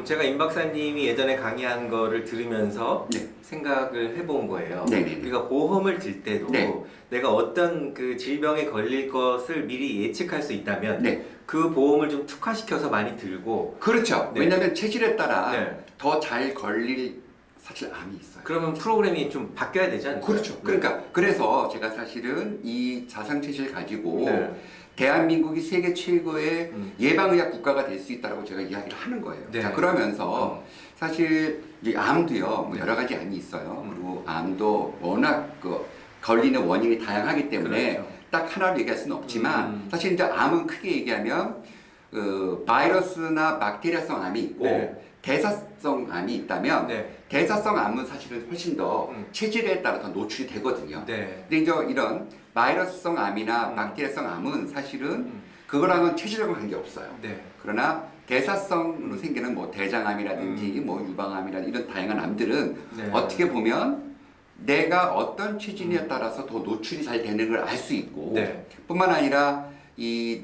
제가 임 박사님이 예전에 강의한 거를 들으면서 네. 생각을 해본 거예요. 네네네. 그러니까 보험을 들 때도 네. 내가 어떤 그 질병에 걸릴 것을 미리 예측할 수 있다면 네. 그 보험을 좀 특화시켜서 많이 들고 그렇죠. 네. 왜냐하면 체질에 따라 네. 더 잘 걸릴 사실 암이 있어요. 그러면 프로그램이 좀 바뀌어야 되지 않나요? 그렇죠. 그러니까 그래서 제가 사실은 이 자상 체질 가지고 네. 대한민국이 세계 최고의 예방의학 국가가 될 수 있다고 제가 이야기를 하는 거예요. 네. 자, 그러면서 사실 이 암도요, 뭐 여러 가지 암이 있어요. 그리고 암도 워낙 그 걸리는 원인이 다양하기 때문에 그렇죠. 딱 하나를 얘기할 수는 없지만 사실 이제 암은 크게 얘기하면 그 바이러스나 박테리아성 암이 있고 네. 대사성 암이 있다면 네. 대사성 암은 사실은 훨씬 더 체질에 따라 더 노출이 되거든요. 네. 근데 이제 이런 바이러스성 암이나 박테리아성 암은 사실은 그거랑은 체질하고는 관계없어요. 네. 그러나 대사성으로 생기는 뭐 대장암이라든지 뭐 유방암이라든지 이런 다양한 암들은 네. 어떻게 보면 내가 어떤 체질에 따라서 더 노출이 잘 되는 걸 알 수 있고 네. 뿐만 아니라 이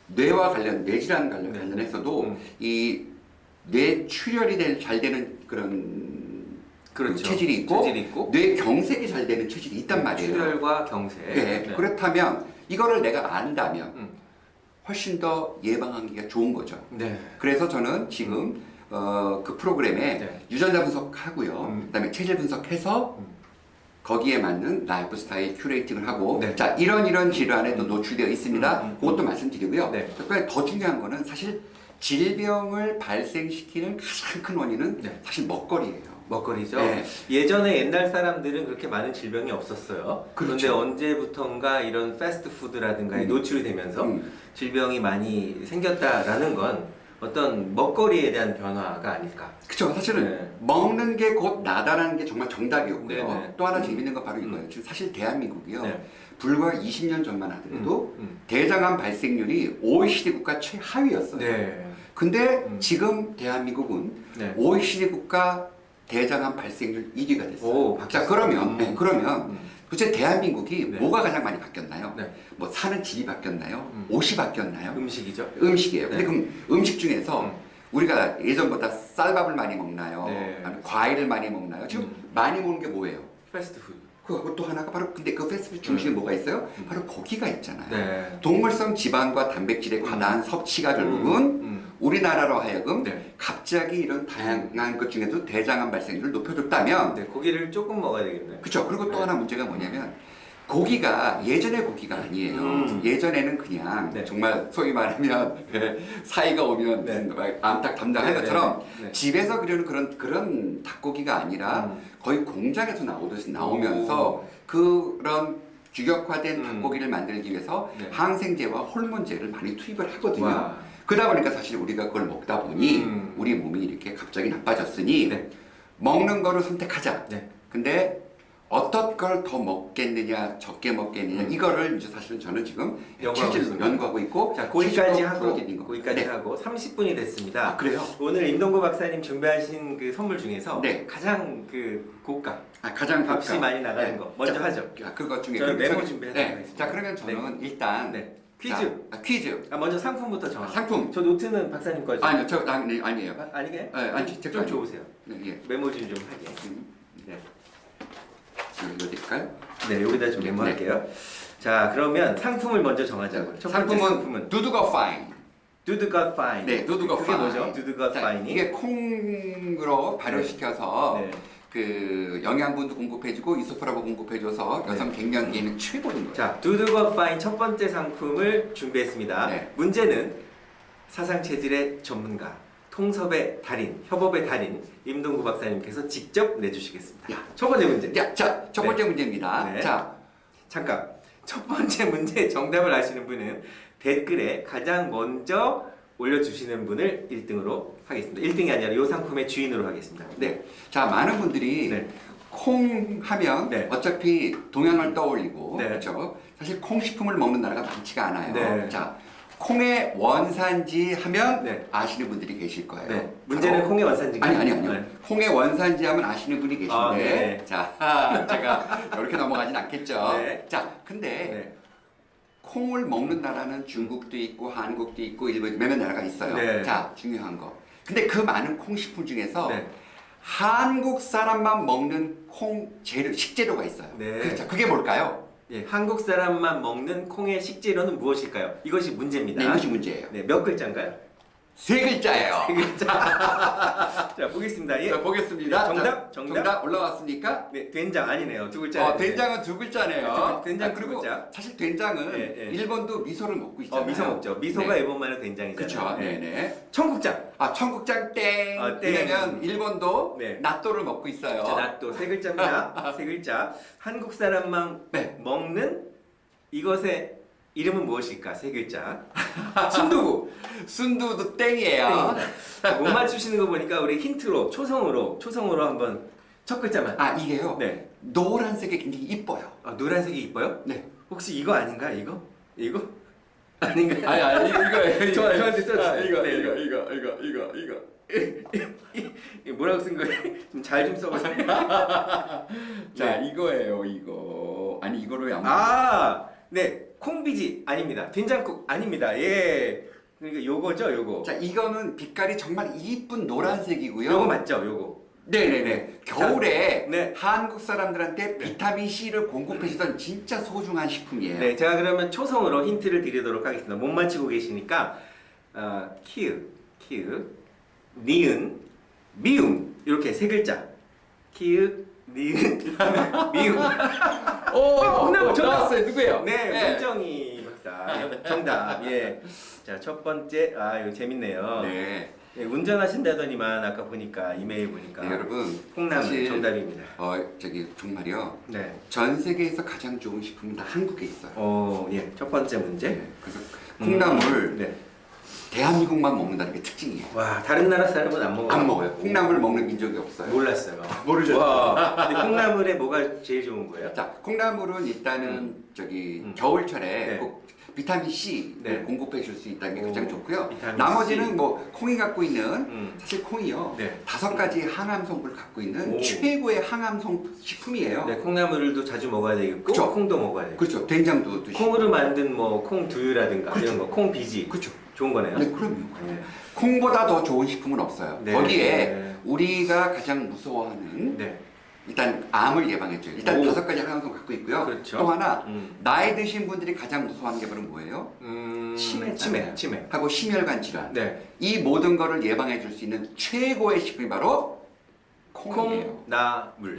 뇌와 관련 뇌질환 네. 관련해서도 이 뇌 출혈이 잘 되는 그런 그렇죠. 체질이 있고, 체질이 있고. 뇌 경색이 잘 되는 체질이 있단 말이에요. 출혈과 경색. 네. 네. 그렇다면 이거를 내가 안다면 훨씬 더 예방하기가 좋은 거죠. 네. 그래서 저는 지금 그 프로그램에 네. 유전자 분석하고요. 그다음에 체질 분석해서 거기에 맞는 라이프 스타일 큐레이팅을 하고 네. 자 이런 질환에도 노출되어 있습니다. 그것도 말씀드리고요. 네. 특별히 더 중요한 거는 사실 질병을 발생시키는 가장 큰 원인은 네. 사실 먹거리예요. 먹거리죠. 네. 예전에 옛날 사람들은 그렇게 많은 질병이 없었어요. 그런데 그렇죠. 언제부턴가 이런 패스트푸드라든가 노출이 되면서 질병이 많이 생겼다라는 건 어떤 먹거리에 대한 변화가 아닐까. 그렇죠. 사실은 네. 먹는 게 곧 나다라는 게 정말 정답이었고요. 네네. 또 하나 재밌는 건 바로 이거예요. 지금 사실 대한민국이요. 네. 불과 20년 전만 하더라도 대장암 발생률이 OECD 국가 최하위였어요. 네. 근데 지금 대한민국은 네. OECD 국가 대장암 발생률 1위가 됐어요. 오, 자, 바뀌었어요. 그러면 도대체 대한민국이 네. 뭐가 가장 많이 바뀌었나요? 네. 뭐 사는 집이 바뀌었나요? 옷이 바뀌었나요? 음식이죠. 음식이에요. 네. 근데 그럼 음식 중에서 우리가 예전보다 쌀밥을 많이 먹나요? 네. 아니면 과일을 많이 먹나요? 지금 많이 먹는 게 뭐예요? 패스트푸드. 그거 또 하나가 바로 근데 그 패스트푸드 중심에 뭐가 있어요? 바로 고기가 있잖아요. 네. 동물성 지방과 단백질의 과다한 섭취가 결국은 우리나라로 하여금 네. 갑자기 이런 다양한 것 중에도 대장암 발생률을 높여줬다면 네, 고기를 조금 먹어야 되겠네요. 그렇죠. 그리고 또 네. 하나 문제가 뭐냐면 고기가 예전의 고기가 아니에요. 예전에는 그냥 네. 정말 소위 말하면 사이가 오면 네. 무슨 암탉 담당한 네, 것처럼 네, 네. 집에서 그려는 그런 닭고기가 아니라 거의 공장에서 나오듯이 나오면서 그런 규격화된 닭고기를 만들기 위해서 네. 항생제와 호르몬제를 많이 투입을 하거든요. 와. 그러다 보니까 사실 우리가 그걸 먹다 보니 우리 몸이 이렇게 갑자기 나빠졌으니 네. 먹는 거를 선택하자. 네. 근데 어떤 걸 더 먹겠느냐, 적게 먹겠느냐 이거를 이제 사실은 저는 지금 연구하고 실제로 있습니다. 연구하고 있고 자, 거기까지 하고 거기까지 거기까지 네. 하고 30분이 됐습니다. 아, 그래요? 오늘 임동구 박사님 준비하신 그 선물 중에서 네. 가장 그 고가 가장 값이 고가. 많이 나가는 네. 거 먼저 자, 하죠. 그것 중에 저는 메모 그럼 준비해서 네. 하겠습니다. 자, 그러면 저는 일단 네. 퀴즈. 자, 퀴즈. 먼저 상품부터 정하. 상품. 저 노트는 박사님 거죠? 아니요, 아니에요. 아니게? 아니, 제 좀 거 줘보세요. 네, 예. 메모 좀 하게. 네. 이거 될까요? 네, 여기다 좀 메모할게요. 자, 그러면 상품을 먼저 정하자고요. 첫 번째 상품은 두두거 파인. 두드가 파인. 네, 두두거 그게 파인. 뭐죠? 두드가 자, 파인이? 이게 콩으로 발효시켜서 네. 그 영양분도 공급해주고 이소프라보 공급해줘서 여성 갱년기에는 최고인 거예요. 자, 두드거 파인 첫 번째 상품을 준비했습니다. 네. 문제는 사상체질의 전문가, 통섭의 달인, 협업의 달인 임동구 박사님께서 직접 내주시겠습니다. 야. 첫 번째 문제. 자, 첫 번째 네. 문제입니다. 네. 자, 잠깐. 첫 번째 문제 정답을 아시는 분은 댓글에 가장 먼저 올려주시는 분을 1등으로 하겠습니다. 1등이 아니라 이 상품의 주인으로 하겠습니다. 네. 자, 많은 분들이 네. 콩 하면 네. 어차피 동양을 떠올리고 네. 그렇죠. 사실 콩 식품을 먹는 나라가 많지가 않아요. 네. 자, 콩의 원산지 하면 네. 아시는 분들이 계실 거예요. 네. 문제는 바로- 콩의 원산지인가요? 아니요. 네. 콩의 원산지 하면 아시는 분이 계신데, 아, 네. 자, 제가 이렇게 넘어가진 않겠죠. 네. 자, 근데 네. 콩을 먹는 나라는 중국도 있고 한국도 있고 일본 몇몇 나라가 있어요. 네. 자, 중요한 거. 근데 그 많은 콩 식품 중에서 네. 한국 사람만 먹는 콩 재료, 식재료가 있어요. 네. 그렇죠. 그게 뭘까요? 예, 한국 사람만 먹는 콩의 식재료는 무엇일까요? 이것이 문제입니다. 네, 이것이 문제예요. 네, 몇 글자인가요? 세 글자예요. 세 글자. 자, 보겠습니다. 예. 자, 보겠습니다. 정답? 자, 정답? 올라왔습니까? 네, 된장 아니네요. 두 글자. 된장은 두 글자네요. 된장 두 그리고 글자. 사실 된장은 예, 예. 일본도 미소를 먹고 있잖아요. 미소 먹죠. 미소가 네. 일본 말로 된장이잖아요. 그렇죠. 네. 네네. 청국장. 청국장 땡. 땡. 왜냐면 일본도 네. 나또를 먹고 있어요. 자, 나또 세 글자입니다. 세 글자. 한국 사람만 네. 먹는 이것의 이름은 무엇일까? 세 글자. 순두부. 순두도 땡이에요. 땡입니다. 못 맞추시는 거 보니까 우리 힌트로 초성으로 한번 첫 글자만. 이게요. 네. 노란색이 굉장히 이뻐요. 노란색이 이뻐요? 네. 혹시 이거 아닌가? 이거? 아닌가? 이거 저한테 써주세요. 네. 이거. 뭐라고 쓴 거예요? 좀 잘 좀 써보세요. 자, 이거예요, 이거. 아니, 이거를 네. 콩비지 아닙니다. 된장국 아닙니다. 예. 그러니까 요거죠, 요거. 자, 이거는 빛깔이 정말 이쁜 노란색이고요. 요거 맞죠, 요거. 네네네. 겨울에 네. 한국 사람들한테 비타민 C를 공급해주던 진짜 소중한 식품이에요. 네, 제가 그러면 초성으로 힌트를 드리도록 하겠습니다. 못 맞히고 계시니까 키읔, 니은, 미음 이렇게 세 글자. 키읔, 니은, 미음. 정답! 나왔어요. 누구예요? 네, 문정희 박사. 정답. 예. 자, 첫 번째. 이거 재밌네요. 네. 예, 운전하신다더니만 아까 보니까 이메일 보니까. 네, 여러분. 콩나물 사실, 정답입니다. 정말요. 네. 전 세계에서 가장 좋은 식품은 다 한국에 있어요. 예. 첫 번째 문제. 네, 그래서 콩나물 네. 대한민국만 먹는다는 게 특징이에요. 와, 다른 나라 사람은 안 먹어요. 안 먹어요. 콩나물 먹는 민족이 없어요. 몰랐어요. 모르죠. 와, 근데 콩나물에 뭐가 제일 좋은 거예요? 자, 콩나물은 일단은 겨울철에 네. 꼭 비타민 C를 네. 공급해 줄 수 있다는 게 가장 오, 좋고요. 비타민 나머지는 C. 뭐 콩이 갖고 있는 사실 콩이요. 네. 5가지 항암 성분을 갖고 있는 오. 최고의 항암 식품이에요. 네, 콩나물도 자주 먹어야 되겠고 그쵸. 콩도 먹어야 되고. 그렇죠. 된장도 드시고. 콩으로 만든 뭐 콩두유라든가 그쵸. 이런 거, 콩비지 그렇죠. 좋은 거네요. 네, 그럼요. 네. 콩보다 더 좋은 식품은 없어요. 네. 거기에 네. 우리가 가장 무서워하는 네. 일단 암을 예방해줘요. 일단 오. 5가지 항암성 갖고 있고요. 그렇죠. 또 하나 음. 나이 드신 분들이 가장 무서워하는 게 바로 뭐예요? 치매. 하고 심혈관 질환. 네. 이 모든 거를 예방해 줄 수 있는 최고의 식품이 바로 콩이에요. 콩나물.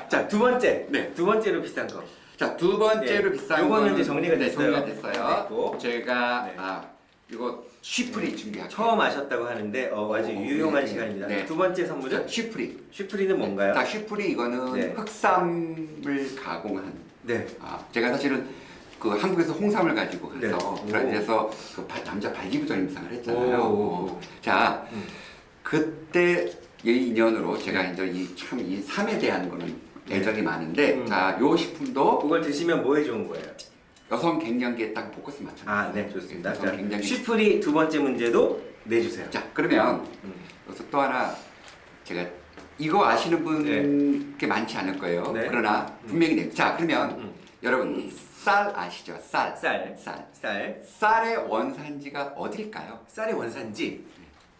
자, 두 번째. 네. 두 번째로 비싼 거. 자, 두 번째로 네. 비싼 요거는 거는 이제 정리가 됐어요. 정리가 됐어요. 됐고. 제가 네. 이거 쉬프리 준비할게요. 처음 아셨다고 하는데 아주 유용한 네, 시간입니다. 네. 두 번째 자, 선물은 쉬프리. 쉬프리는 뭔가요? 자, 쉬프리 이거는 네. 흑삼을 가공한. 네. 제가 사실은 그 한국에서 홍삼을 가지고 가서 네. 브라질에서 그 남자 발기부전 임상을 했잖아요. 오. 자, 그때 이 인연으로 제가 이제 이 삶에 대한 거는 애정이 많은데, 자, 요 식품도 그걸 드시면 뭐에 좋은 거예요? 여성 갱년기에 딱 포커스 맞춰놨어요. 네, 좋습니다. 여성 자, 갱년기. 쉬프리 두 번째 문제도 내주세요. 자, 그러면 음. 여기서 또 하나 제가 이거 아시는 분 네. 꽤 많지 않을 거예요. 네. 그러나 분명히 네. 자, 그러면 음. 여러분 쌀 아시죠? 쌀. 쌀. 쌀. 쌀의 원산지가 어딜까요? 쌀의 원산지.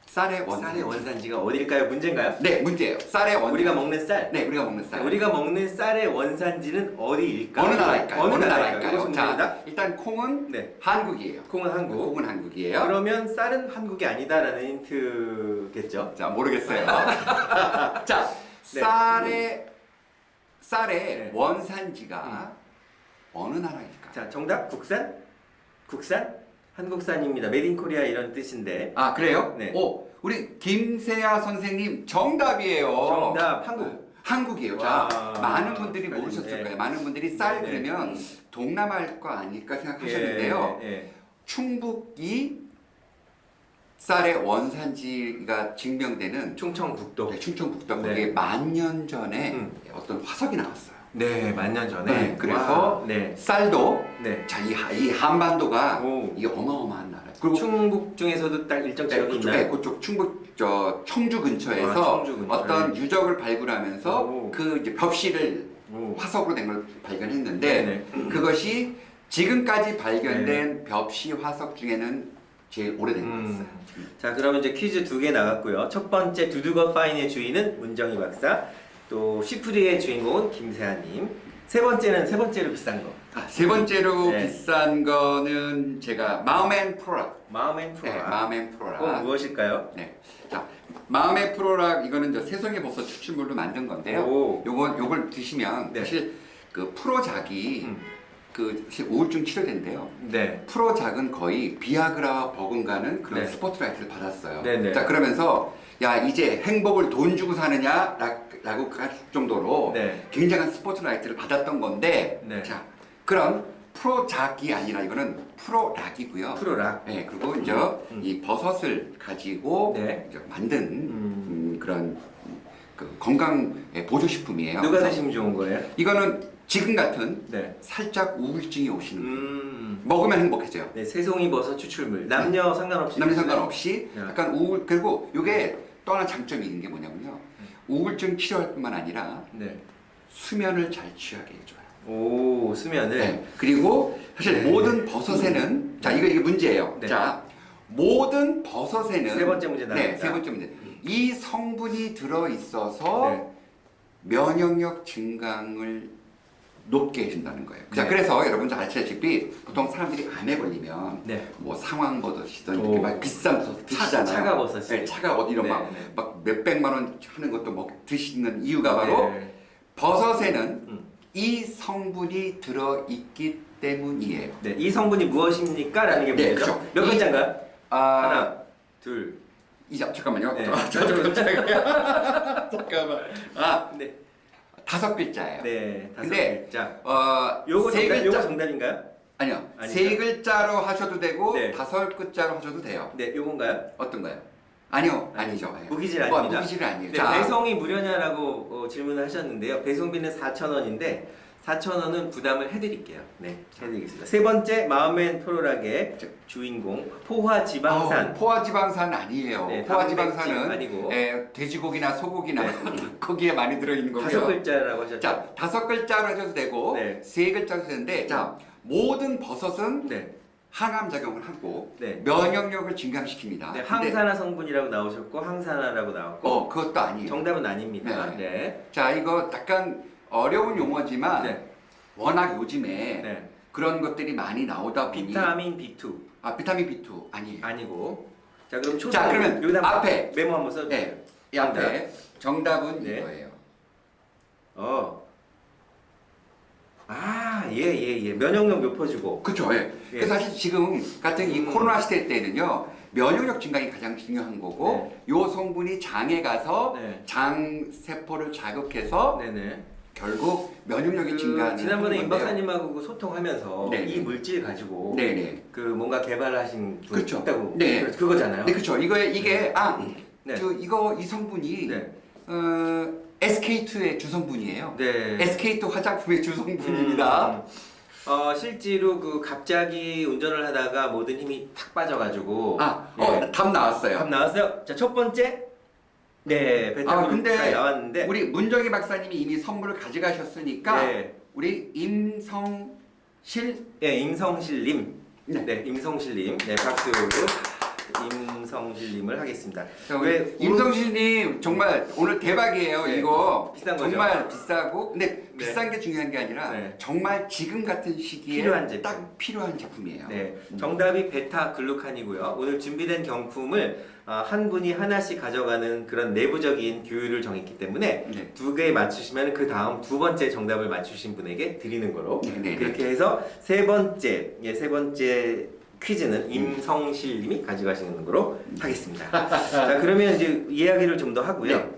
쌀의 원산지. 쌀의 원산지가 어딜까요? 문제인가요? 네, 문제예요. 쌀의 원산지. 우리가 먹는 쌀. 네, 우리가 먹는 쌀. 우리가 먹는 쌀의 원산지는 어디일까요? 어느 나라일까요? 어느 어느 나라일까요? 나라일까요? 이것은 자, 문제입니다. 일단 콩은 네. 한국이에요. 콩은 한국. 콩은 한국이에요. 그러면 쌀은 한국이 아니다라는 힌트겠죠? 자, 모르겠어요. 자, 네. 쌀의 네. 원산지가 어느 나라일까요? 자, 정답 국산? 국산? 한국산입니다. 메드 인 코리아 이런 뜻인데. 아, 그래요? 네. 우리 김세아 선생님 정답이에요. 정답 한국. 한국이에요. 와, 자, 많은 분들이 축하드립니다. 모르셨을 거예요. 많은 분들이 쌀 네, 네. 그러면 동남아일 거 아닐까 생각하셨는데요. 예. 충북이 쌀의 원산지가 증명되는 충청북도. 충청북도 네. 거기에 10,000년 전에 음. 어떤 화석이 나왔어요. 네, 만년 전에. 네, 그래서 와, 네. 쌀도 네. 자, 이 한반도가 오. 이 어마어마한 나라예요. 그리고 충북 중에서도 딱 일정 지역이 그쪽, 있나요? 그쪽 충북 청주 근처에서 청주 근처에. 어떤 유적을 발굴하면서 오. 그 이제 벽실을 오. 화석으로 된 걸 발견했는데 네네. 그것이 지금까지 발견된 벽시 화석 중에는 제일 오래된 거였어요. 자, 그러면 이제 퀴즈 두 개 나갔고요. 첫 번째 두두거 파인의 주인은 문정희 박사, 또 쉬프리의 주인공은 김세아님. 세 번째로 비싼 거. 세 번째로 네. 비싼 거는 제가 마음앤 프로락. 마음앤 프로라. 네, 마음앤 프로락. 그건 무엇일까요? 네. 자, 마음의 프로락 이거는 저 세송의 버섯 추출물로 만든 건데요. 오. 요걸 드시면 네. 사실 그 프로작이 그 사실 우울증 치료된대요. 네. 프로작은 거의 비아그라와 버금가는 그런 네. 스포트라이트를 받았어요. 네네. 자, 그러면서 야, 이제 행복을 돈 주고 사느냐 라고 할 정도로 네. 굉장한 스포트라이트를 받았던 건데 네. 자, 그런 프로작이 아니라 이거는 프로락이고요. 프로락. 네, 그리고 이제 이 버섯을 가지고 네. 이제 만든 그런 그 건강 보조 식품이에요. 누가 그래서 드시면 좋은 거예요? 이거는 지금 같은 네. 살짝 우울증이 오시는 분 음. 먹으면 행복해져요. 네, 새송이 버섯 추출물. 남녀 상관없이. 남녀 상관없이 네. 약간 그리고 이게 또 하나 장점이 있는 게 뭐냐면요. 우울증 치료할 뿐만 아니라 네. 수면을 잘 취하게 해줘요. 오, 수면을. 네. 그리고 사실 네. 모든 버섯에는 자, 이게 문제예요. 네. 자, 모든 버섯에는 세 번째 문제 네, 나갑니다. 세 번째 문제. 이 성분이 들어 있어서 네. 면역력 증강을 높게 해준다는 거예요. 자, 네. 그래서 여러분들 아시다시피 보통 사람들이 암에 걸리면 네. 뭐 상황버섯이든 오. 이렇게 막 비싼 버섯 드시잖아요. 차가버섯. 네, 차가버섯 이런 네, 막 몇백만 원 하는 것도 드시는 이유가 바로 네. 버섯에는 이 성분이 들어 있기 때문이에요. 네, 이 성분이 무엇입니까? 라는 게 네, 문제죠. 그렇죠. 몇 글자인가요? 아, 하나, 둘. 잠깐만요. 네. 잠깐만. 아, 네. 5글자예요. 네, 5 근데, 글자. 요거 세 글자. 요거 정답인가요? 아니요. 아니죠. 3글자로 하셔도 되고 네. 5글자로 하셔도 돼요. 네, 요건가요? 어떤가요? 아니요. 아니죠. 무기질 아닙니다. 무기질 아니에요. 네, 자, 배송이 무료냐라고 질문을 하셨는데요. 배송비는 4,000원인데 4,000원은 부담을 해드릴게요. 네, 해드리겠습니다. 세 번째, 마음엔 프로락의 주인공 포화지방산. 포화지방산 아니에요. 네, 포화지방산은 단백질 아니고. 돼지고기나 소고기나 거기에 많이 들어있는 거고요. 5글자라고 하셨죠? 자, 5글자로 하셔도 되고 네. 3글자로 해도 되는데 자, 모든 버섯은 네, 항암작용을 하고 네. 면역력을 증강시킵니다. 네, 근데 항산화 성분이라고 나오셨고 항산화라고 나왔고 그것도 아니에요. 정답은 아닙니다. 네. 네. 자, 이거 약간 어려운 용어지만 네. 워낙 요즘에 네. 그런 것들이 많이 나오다 보니 비타민 B2 비타민 B2 아니에요. 아니고. 자, 그럼 초성. 자, 그러면 여기다 앞에. 메모 한번 써 주세요. 네, 이 앞에 정답은 네. 이거예요. 예. 면역력 높여주고. 그렇죠. 예. 예. 그래서 사실 지금 같은 이 코로나 시대 때는요. 면역력 증강이 가장 중요한 거고 요 성분이 장에 가서 네. 장 세포를 자극해서 네네. 결국 면역력이 증가하는 지난번에 임 건데요. 박사님하고 그 소통하면서 네. 이 물질 가지고 네네. 그 뭔가 개발하신 분 그렇죠. 있다고. 네. 그거잖아요. 네, 그렇죠. 이게 네. 이 성분이 네. SK2의 주성분이에요. 네. SK2 화장품의 주성분입니다. 실제로 그 갑자기 운전을 하다가 모든 힘이 탁 빠져가지고. 답 나왔어요. 답 나왔어요. 자, 첫 번째. 네, 베타민이 근데 나왔는데. 우리 문정희 박사님이 이미 선물을 가져가셨으니까 네. 우리 임성실 네, 임성실님. 네. 네, 임성실님. 네, 박수. 임성실님을 하겠습니다. 왜 임성실님 정말 오늘 대박이에요. 네, 이거 비싼 거죠? 정말 비싸고 근데 네. 비싼 게 중요한 게 아니라 네. 정말 지금 같은 시기에 필요한 제품. 딱 필요한 제품이에요. 네, 정답이 베타글루칸이고요. 오늘 준비된 경품을 한 분이 하나씩 가져가는 그런 내부적인 규율을 정했기 때문에 네. 2개 맞추시면 그 다음 두 번째 정답을 맞추신 분에게 드리는 거로 네. 그렇게 해서 세 번째 퀴즈는 임성실님이 가져가시는 거로 하겠습니다. 자, 그러면 이제 이야기를 좀 더 하고요. 네.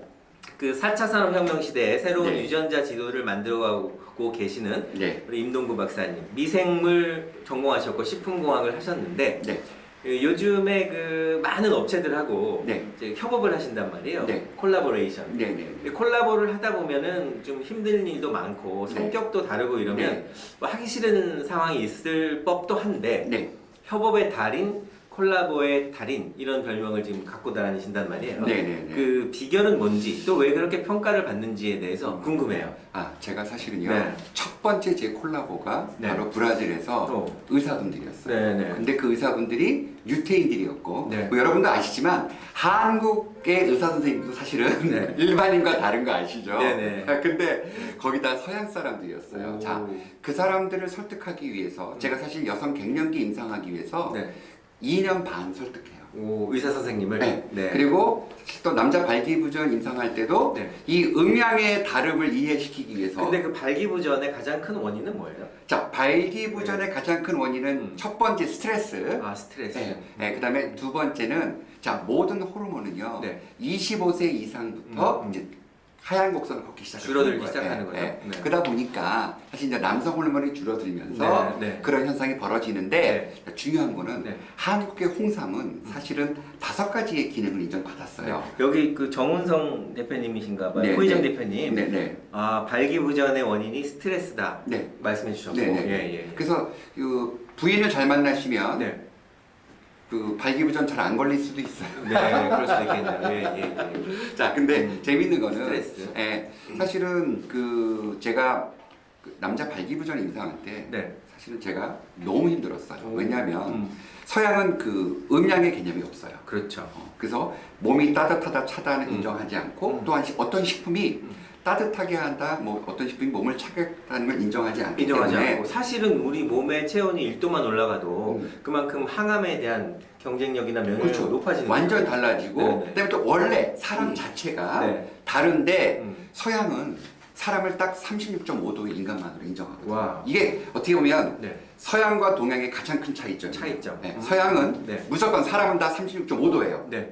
그 4차 산업혁명 시대에 새로운 네. 유전자 지도를 만들어가고 계시는 네. 우리 임동구 박사님, 미생물 전공하셨고 식품공학을 하셨는데 네. 요즘에 그 많은 업체들하고 네. 이제 협업을 하신단 말이에요. 네. 콜라보레이션. 네. 네. 근데 콜라보를 하다 보면은 좀 힘든 일도 많고 네. 성격도 다르고 이러면 네. 뭐 하기 싫은 상황이 있을 법도 한데 네. 협업의 달인, 콜라보의 달인 이런 별명을 지금 갖고 다니신단 말이에요. 네. 그 비결은 뭔지 또 왜 그렇게 평가를 받는지에 대해서 궁금해요. 제가 사실은요. 네. 첫 번째 제 콜라보가 네. 바로 브라질에서 또. 의사분들이었어요. 네네. 근데 그 의사분들이 유태인들이었고 네. 뭐 여러분도 아시지만 한국의 의사 선생님도 사실은 네. 일반인과 다른 거 아시죠? 네네. 근데 거기다 서양 사람들이었어요. 오. 자, 그 사람들을 설득하기 위해서 제가 사실 여성 갱년기 임상하기 위해서 네. 2년 반 설득해요. 오, 의사 선생님을. 네. 그리고 또 남자 발기부전 임상할 때도 네. 이 음양의 다름을 이해시키기 위해서 근데 그 발기부전의 가장 큰 원인은 뭐예요? 자, 발기부전의 가장 큰 원인은 음. 첫 번째 스트레스. 스트레스. 네, 그다음에 두 번째는 자, 모든 호르몬은요. 네. 25세 이상부터 이제 하얀 곡선을 걷기 줄어들기 시작하는 거죠. 네. 그러다 보니까 사실 이제 남성 호르몬이 줄어들면서 네. 그런 현상이 벌어지는데 중요한 거는 네. 한국의 홍삼은 사실은 5가지의 기능을 인정받았어요. 여기 그 정운성 대표님이신가 봐요. 네, 호의정 네. 대표님. 네. 발기부전의 원인이 스트레스다. 네. 말씀해 주셨고. 네. 예. 그래서 그 부인을 잘 만나시면 네. 그 발기부전 잘 안 걸릴 수도 있어요. 네, 그럴 수도 있겠네요. 예. 자, 근데 재밌는 거는 스트레스. 사실은 그 제가 그 남자 발기부전 임상할 때 네. 사실은 제가 너무 힘들었어요. 오. 왜냐하면 서양은 그 음양의 개념이 없어요. 그렇죠. 그래서 몸이 따뜻하다 차다는 인정하지 않고 또한 어떤 식품이 음. 따뜻하게 한다, 뭐 어떤 식품이 몸을 차게 하는 걸 인정하지 않기 인정하지 때문에 않고 사실은 우리 몸의 체온이 1도만 올라가도 그만큼 항암에 대한 경쟁력이나 면역력이 그렇죠. 높아지는 완전 거죠. 달라지고 네네. 그다음에 또 원래 사람 자체가 네. 다른데 음. 서양은 사람을 딱 36.5도의 인간만으로 인정하거든요. 와. 이게 어떻게 보면 네. 서양과 동양의 가장 큰 차이점이에요. 차이점. 네. 서양은 네. 무조건 사람은 다 36.5도예요. 네.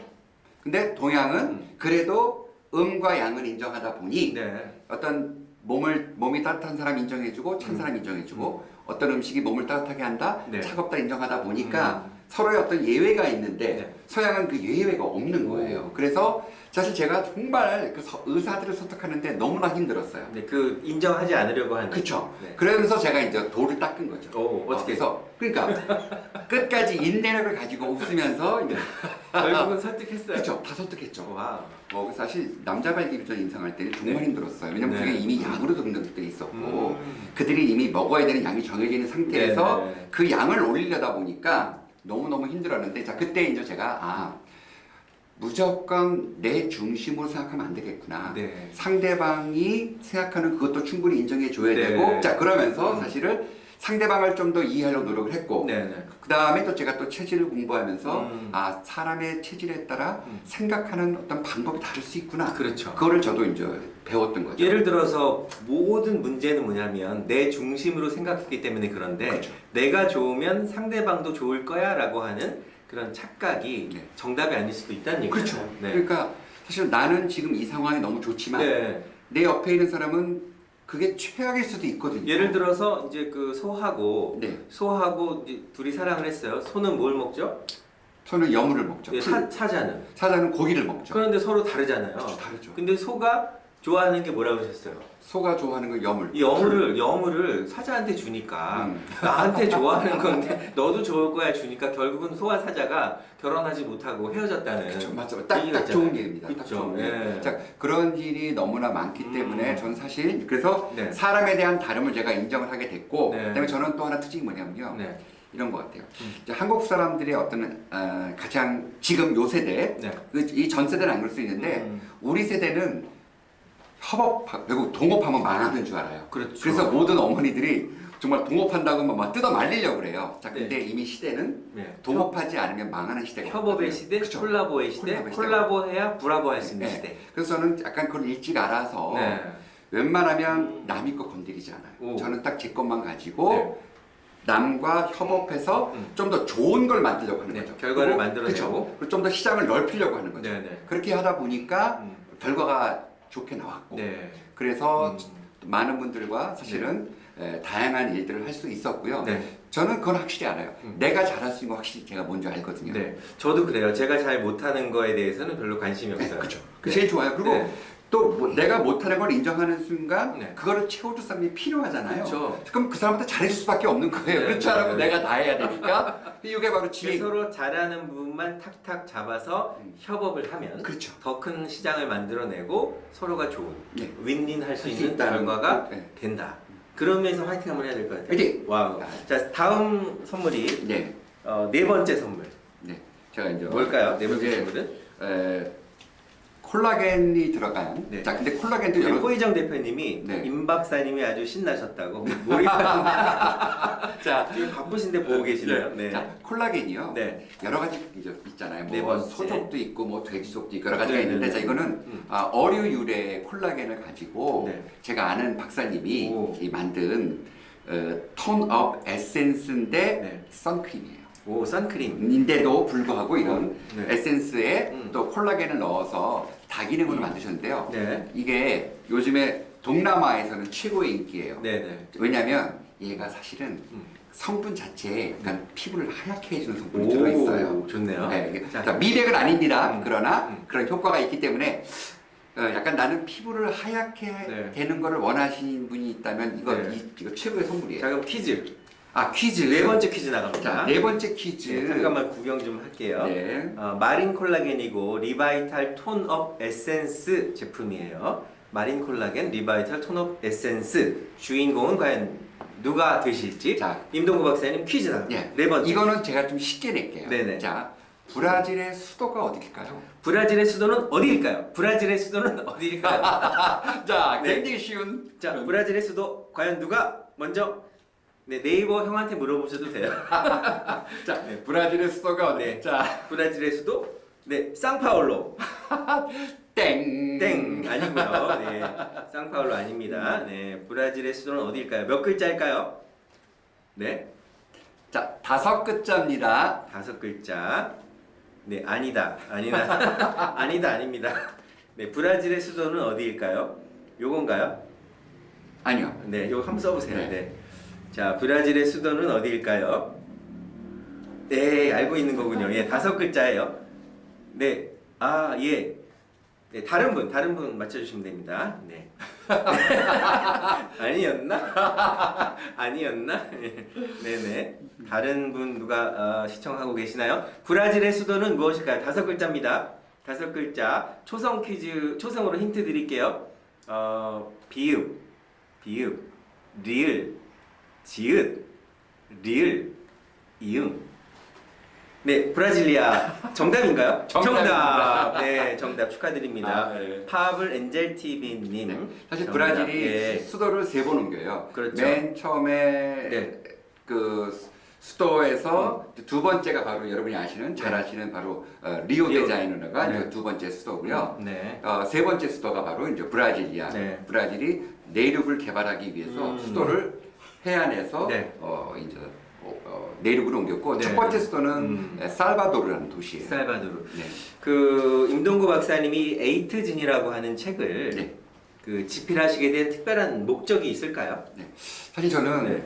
근데 동양은 그래도 음과 양을 인정하다 보니 네. 어떤 몸이 따뜻한 사람 인정해주고 찬 사람 인정해주고 어떤 음식이 몸을 따뜻하게 한다, 네. 차갑다 인정하다 보니까 서로의 어떤 예외가 있는데 네. 서양은 그 예외가 없는 거예요. 그래서 사실 제가 정말 그 의사들을 선택하는데 너무나 힘들었어요. 네, 그 인정하지 않으려고 하는. 그렇죠. 네. 그러면서 제가 이제 돌을 닦은 거죠. 오, 어떻게 해서 그러니까 끝까지 인내력을 가지고 웃으면서 이제 결국은 설득했어요. 그렇죠. 다 설득했죠. 와. 사실 남자 발기부전 인상할 때는 정말 네. 힘들었어요. 왜냐면 네. 그게 이미 약으로 들은 것들이 있었고 그들이 이미 먹어야 되는 양이 정해져 있는 상태에서 네. 그 양을 올리려다 보니까 너무너무 힘들었는데 자 그때 이제 제가 무조건 내 중심으로 생각하면 안 되겠구나. 네. 상대방이 생각하는 그것도 충분히 인정해 줘야 네. 되고 자 그러면서 사실은 상대방을 좀 더 이해하려고 노력을 했고 네, 네. 그 다음에 또 제가 또 체질을 공부하면서 사람의 체질에 따라 생각하는 어떤 방법이 다를 수 있구나. 그렇죠. 그거를 저도 이제 배웠던 거죠. 예를 들어서 모든 문제는 뭐냐면 내 중심으로 생각했기 때문에 그런데 그렇죠. 내가 좋으면 상대방도 좋을 거야라고 하는 그런 착각이 네. 정답이 아닐 수도 있다는 얘기죠. 그렇죠. 네. 그러니까 사실 나는 지금 이 상황이 너무 좋지만 네. 내 옆에 있는 사람은 그게 최악일 수도 있거든요. 예를 들어서 이제 그 소하고 네. 이제 둘이 사랑을 했어요. 소는 뭘 먹죠? 저는 여물을 먹죠. 네, 사자는. 사자는 고기를 먹죠. 그런데 서로 다르잖아요. 그렇죠, 다르죠. 근데 소가 좋아하는 게 뭐라고 하셨어요? 소가 좋아하는 건 여물. 이 여물을 사자한테 주니까 나한테 좋아하는 건데 너도 좋을 거야 주니까 결국은 소와 사자가 결혼하지 못하고 헤어졌다는. 그렇죠, 맞죠. 딱 얘기가 좋은 있잖아요. 얘기입니다. 딱 그렇죠. 좋은 얘기. 예. 자, 그런 일이 너무나 많기 때문에 전 사실 그래서 네. 사람에 대한 다름을 제가 인정을 하게 됐고 네. 그다음에 저는 또 하나 특징이 뭐냐면요. 네. 이런 것 같아요. 이제 한국 사람들의 어떤 가장 지금 요 세대, 네. 이 전 세대는 안 그럴 수 있는데 우리 세대는 그리고 동업하면 망하는 줄 알아요. 그렇죠. 그래서 모든 어머니들이 정말 동업한다고 막 뜯어 말리려고 그래요. 자, 근데 네. 이미 시대는 네. 동업하지 않으면 망하는 시대가 협업의 왔거든요. 시대, 그렇죠. 콜라보의 시대, 콜라보의 시대가 콜라보해야 브라보 할 수 있는 네. 시대. 그래서 저는 약간 그걸 일찍 알아서 네. 웬만하면 남의 거 건드리지 않아요. 오. 저는 딱 제 것만 가지고 네. 남과 협업해서 좀 더 좋은 걸 만들려고 하는 네, 거죠. 결과를 그리고, 만들어내고. 그리고 좀 더 시장을 넓히려고 하는 거죠. 네, 네. 그렇게 하다 보니까 결과가 좋게 나왔고 네. 그래서 많은 분들과 사실은 다양한 일들을 할 수 있었고요. 네. 저는 그건 확실히 알아요. 내가 잘할 수 있는 거 확실히 제가 뭔지 알거든요. 네. 저도 그래요. 제가 잘 못하는 거에 대해서는 별로 관심이 없어요. 그렇죠. 그 네. 제일 좋아요. 그리고 네. 또 내가 못하는 걸 인정하는 순간 네. 그거를 채워줄 사람이 필요하잖아요. 그렇죠. 그럼 그 사람한테 잘해줄 수밖에 없는 거예요. 네, 그렇지 않으면 네. 내가 다 해야 되니까 이게 바로 지혜. 서로 잘하는 부분만 탁탁 잡아서 협업을 하면 그렇죠. 더 큰 시장을 만들어내고 서로가 좋은 네. 윈윈 할 수 할수 있는 있다는 결과가 거. 네. 된다. 그러면서 화이팅 한번 해야 될 것 같아요. 화이팅! 와우. 자, 다음 선물이 네. 네 번째 선물. 네. 제가 이제 뭘까요? 네 번째 이게, 선물은? 콜라겐이 들어간. 네. 자, 근데 콜라겐도 여러 호희정 대표님이 네. 임 박사님이 아주 신나셨다고 몰입하는 자, 지금 바쁘신데 보고 계시나요? 네. 자, 콜라겐이요. 네. 여러 가지 있잖아요. 네 뭐 번째. 소족도 있고 뭐 돼지족도 있고 여러 가지가 네, 있는데 네, 자 네. 이거는 어류 유래 콜라겐을 가지고 네. 제가 아는 박사님이 오. 이 만든 톤업 에센스인데 네. 선크림이에요. 오, 선크림. 인데도 불구하고 이런 네. 에센스에 또 콜라겐을 넣어서 다기능으로 만드셨는데요. 네. 이게 요즘에 동남아에서는 최고의 인기예요. 네, 네. 왜냐하면 얘가 사실은 성분 자체에 약간 피부를 하얗게 해주는 성분이 오, 들어있어요. 좋네요. 네, 이게 자. 자, 미백은 아닙니다. 그러나 그런 효과가 있기 때문에 약간 나는 피부를 하얗게 네. 되는 거를 원하시는 분이 있다면 이거 네. 이거 최고의 선물이에요. 자, 그럼 퀴즈. 퀴즈 네 번째 퀴즈 나갑니다. 자, 네 번째 퀴즈. 네, 잠깐만 구경 좀 할게요. 네. 마린 콜라겐이고 리바이탈 톤업 에센스 제품이에요. 마린 콜라겐 리바이탈 톤업 에센스 주인공은 과연 누가 되실지. 자. 임동구 박사님 퀴즈 나갑니다. 예. 네 번째. 이거는 제가 좀 쉽게 낼게요. 네네. 자, 브라질의 수도가 어디일까요? 브라질의 수도는 어디일까요? 브라질의 수도는 어디일까요? 자, 네. 굉장히 쉬운. 자, 브라질의 수도 과연 누가 먼저? 네, 네이버 형한테 물어보셔도 돼요. 자, 브라질의 수도가 어디? 네. 자, 브라질의 수도? 네, 상파울로. 땡. 땡 아니고요. 네, 상파울로 아닙니다. 네, 브라질의 수도는 어디일까요? 몇 글자일까요? 네, 자, 5글자입니다. 5글자. 네, 아니다, 아니다, 아니다, 아닙니다. 네, 브라질의 수도는 어디일까요? 요건가요? 아니요. 네, 요거 한번 써보세요. 네. 네. 자, 브라질의 수도는 어디일까요? 네, 알고 있는 거군요. 예, 5글자예요. 네, 아, 예. 네, 다른 분 맞춰주시면 됩니다. 네. 아니었나? 아니었나? 네네. 다른 분 누가 시청하고 계시나요? 브라질의 수도는 무엇일까요? 5글자입니다. 5글자. 초성 퀴즈, 초성으로 힌트 드릴게요. 비읍, 리을, 지읒, 리을, 이응. 네, 브라질리아 정답인가요? 정답입니다. 정답. 네, 정답 축하드립니다. 아, 네. 파블 엔젤TV님. 네. 사실 브라질이 예. 수도를 3번 옮겨요. 그렇죠. 맨 처음에 네. 그 수도에서 두 번째가 바로 여러분이 아시는 잘 아시는 바로 리오데자네이루가 네. 이제 두 번째 수도고요. 네. 세 번째 수도가 바로 이제 브라질이야. 네. 브라질이 내륙을 개발하기 위해서 수도를 해안에서 네. 이제 내륙으로 옮겼고 네. 첫 번째 수도는 살바도르라는 도시예요. 살바도르. 네. 그 임동구 박사님이 에이트진이라고 하는 책을 네. 그 집필하시게 된 특별한 목적이 있을까요? 네. 사실 저는 네.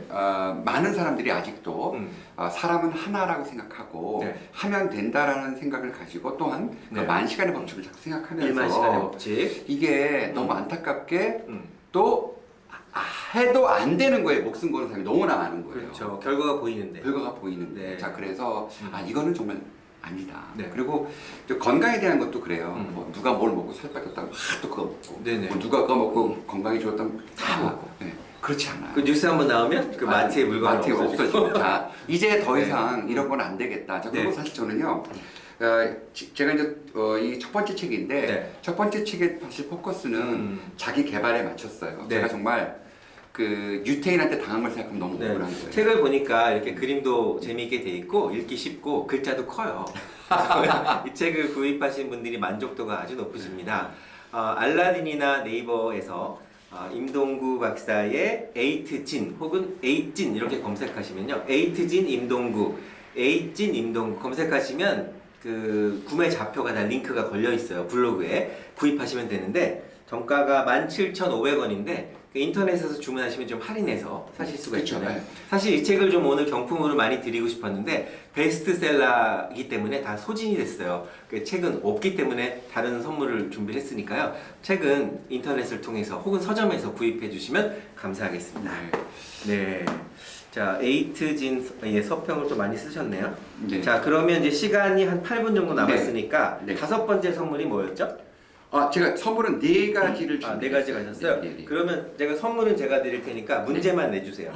많은 사람들이 아직도 음. 사람은 하나라고 생각하고 네. 하면 된다라는 생각을 가지고 또한 그 네. 만시간의 법칙을 자꾸 생각하면서 1만 시간의 법칙. 이게 너무 안타깝게 음. 또 해도 안 되는 거에 목숨 거는 사람이 너무나 많은 거예요. 그렇죠. 결과가 보이는데. 결과가 보이는데 네. 자 그래서 이거는 정말 아니다. 네. 그리고 저 건강에 대한 것도 그래요. 음. 뭐 누가 뭘 먹고 살 빠졌다고 또 그거 먹고 네네. 뭐 누가 그거 먹고 건강이 좋았다면 다 다 먹고 네. 그렇지 않아요. 그 뉴스 한번 나오면 그 마트에 물건이 마트에 없어지고 자 이제 더 네. 이상 이런 건 안 되겠다. 자 그리고 네. 사실 저는요 제가 이제 이 첫 번째 책인데 네. 첫 번째 책의 사실 포커스는 자기 개발에 맞췄어요. 네. 제가 정말 그 유태인한테 당한 걸 생각하면 너무 네. 억울한 거예요. 책을 보니까 이렇게 그림도 재미있게 돼 있고 읽기 쉽고 글자도 커요. 이 책을 구입하신 분들이 만족도가 아주 높으십니다. 알라딘이나 네이버에서 임동구 박사의 에이트진 혹은 에이진 이렇게 검색하시면요. 에이트진 임동구, 에이진 임동구 검색하시면 그 구매 좌표가 다 링크가 걸려 있어요. 블로그에 구입하시면 되는데 정가가 17,500원인데 인터넷에서 주문하시면 좀 할인해서 사실 수가 그렇죠. 있잖아요. 네. 사실 이 책을 좀 오늘 경품으로 많이 드리고 싶었는데 베스트셀러이기 때문에 다 소진이 됐어요. 그 책은 없기 때문에 다른 선물을 준비를 했으니까요. 책은 인터넷을 통해서 혹은 서점에서 구입해 주시면 감사하겠습니다. 네. 자, 에이트진의 서평을 또 많이 쓰셨네요. 네. 자, 그러면 이제 시간이 한 8분 정도 남았으니까 네. 다섯 번째 선물이 뭐였죠? 제가 선물은 4가지를 네 가지 가셨어요? 네, 네. 그러면 제가 선물은 제가 드릴 테니까 문제만 내주세요.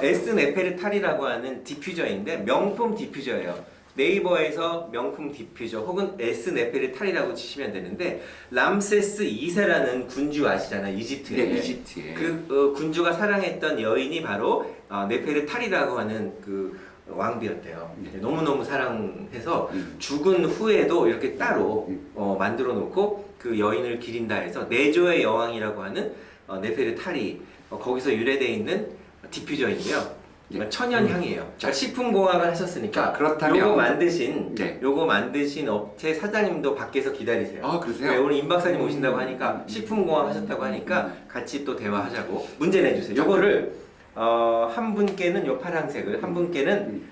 에스 네페르탈이라고 하는 디퓨저인데 명품 디퓨저예요. 네이버에서 명품 디퓨저 혹은 에스 네페르탈이라고 치시면 되는데 람세스 2세라는 군주 아시잖아요, 이집트에. 네, 이집트에. 그 군주가 사랑했던 여인이 바로 네페르탈이라고 하는 그 왕비였대요. 네. 너무너무 사랑해서 죽은 후에도 이렇게 따로 만들어 놓고 그 여인을 기린다 해서 내조의 여왕이라고 하는 네페르탈이 거기서 유래되어 있는 디퓨저인데요. 네. 천연향이에요. 자, 식품공학을 하셨으니까 자, 그렇다면 요거 만드신 업체 사장님도 밖에서 기다리세요. 아, 그러세요? 네, 오늘 임 박사님 오신다고 하니까 식품공학 하셨다고 하니까 같이 또 대화하자고 문제 내주세요. 요거를 한 분께는 요 파란색을, 한 분께는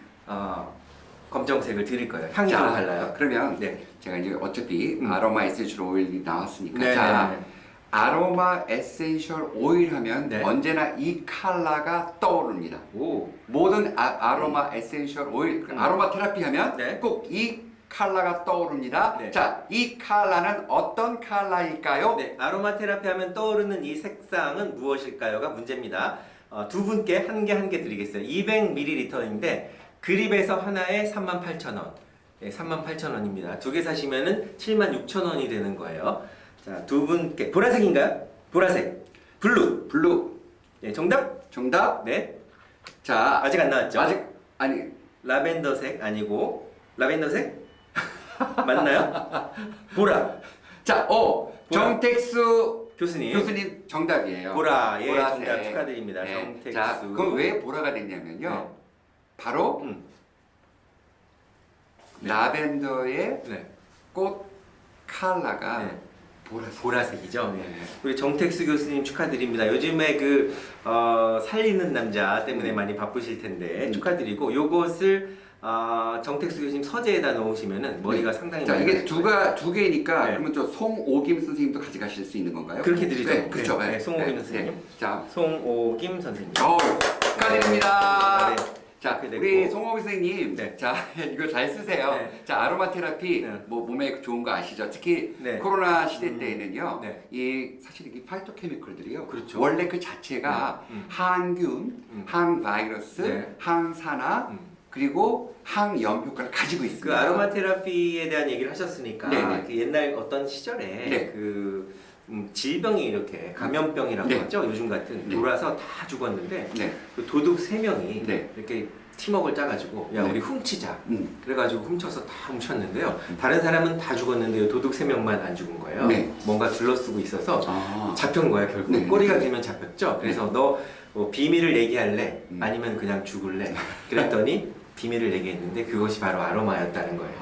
검정색을 드릴 거예요. 향이도 달라요. 그러면 네. 제가 이제 어차피 아로마 에센셜 오일이 나왔으니까 네. 자 아로마 에센셜 오일 하면 네. 언제나 이 컬러가 떠오릅니다. 오. 모든 아로마 에센셜 오일, 아로마 테라피 하면 네. 꼭 이 컬러가 떠오릅니다. 네. 자, 이 컬러는 어떤 컬러일까요? 네, 아로마 테라피 하면 떠오르는 이 색상은 무엇일까요가 문제입니다. 두 분께 한 개 드리겠어요. 200ml인데 그립에서 하나에 38,000원. 예, 38,000원입니다. 두 개 사시면은 76,000원이 되는 거예요. 자, 두 분께 보라색인가요? 보라색. 블루. 블루. 예, 정답? 정답. 네. 자, 아직 안 나왔죠? 아직 아니 라벤더색 아니고 라벤더색? 맞나요? 보라. 자, 정택수 교수님. 정답이에요. 보라. 예, 보라색. 정답 축하드립니다. 네. 정택수. 자, 그럼 왜 보라가 됐냐면요. 네. 바로 네. 라벤더의 네. 꽃 컬러가 네. 보라색. 보라색이죠. 네. 우리 정택수 교수님 축하드립니다. 요즘에 살리는 남자 때문에 많이 바쁘실 텐데 축하드리고 요것을 정택수 교수님 서재에다 놓으시면은 머리가 상당히 자, 많이 이게 나실 두 개니까 네. 그러면 저 송오김 선생님도 가져가실 수 있는 건가요? 그렇게 드리죠. 네, 그렇죠. 네, 송오김 선생님. 자, 송오김 선생님. 축하드립니다. 네. 자, 됐고. 우리 송오김 선생님, 네. 자 이거 잘 쓰세요. 네. 자, 아로마 테라피 네. 뭐 몸에 좋은 거 아시죠? 특히 네. 코로나 시대 때에는요. 네. 이 사실 이 파이토케미컬들이요. 그렇죠. 원래 그 자체가 네. 항균, 항바이러스, 네. 항산화 그리고 항염 효과를 가지고 있습니다. 그 아로마 테라피에 대한 얘기를 하셨으니까 네네. 그 옛날 어떤 시절에 네. 질병이 이렇게 감염병이라고 네. 하죠. 요즘 같은 네. 돌아서 다 죽었는데 네. 그 도둑 3명이 네. 이렇게 팀워크를 짜가지고 야 네. 우리 훔치자. 음. 그래가지고 훔쳐서 다 훔쳤는데요. 다른 사람은 다 죽었는데 도둑 3명만 안 죽은 거예요. 네. 뭔가 둘러쓰고 있어서 아. 잡힌 거야 결국. 네. 꼬리가 길면 잡혔죠. 그래서 너 비밀을 얘기할래? 음. 아니면 그냥 죽을래? 그랬더니 비밀을 얘기했는데 그것이 바로 아로마였다는 거예요.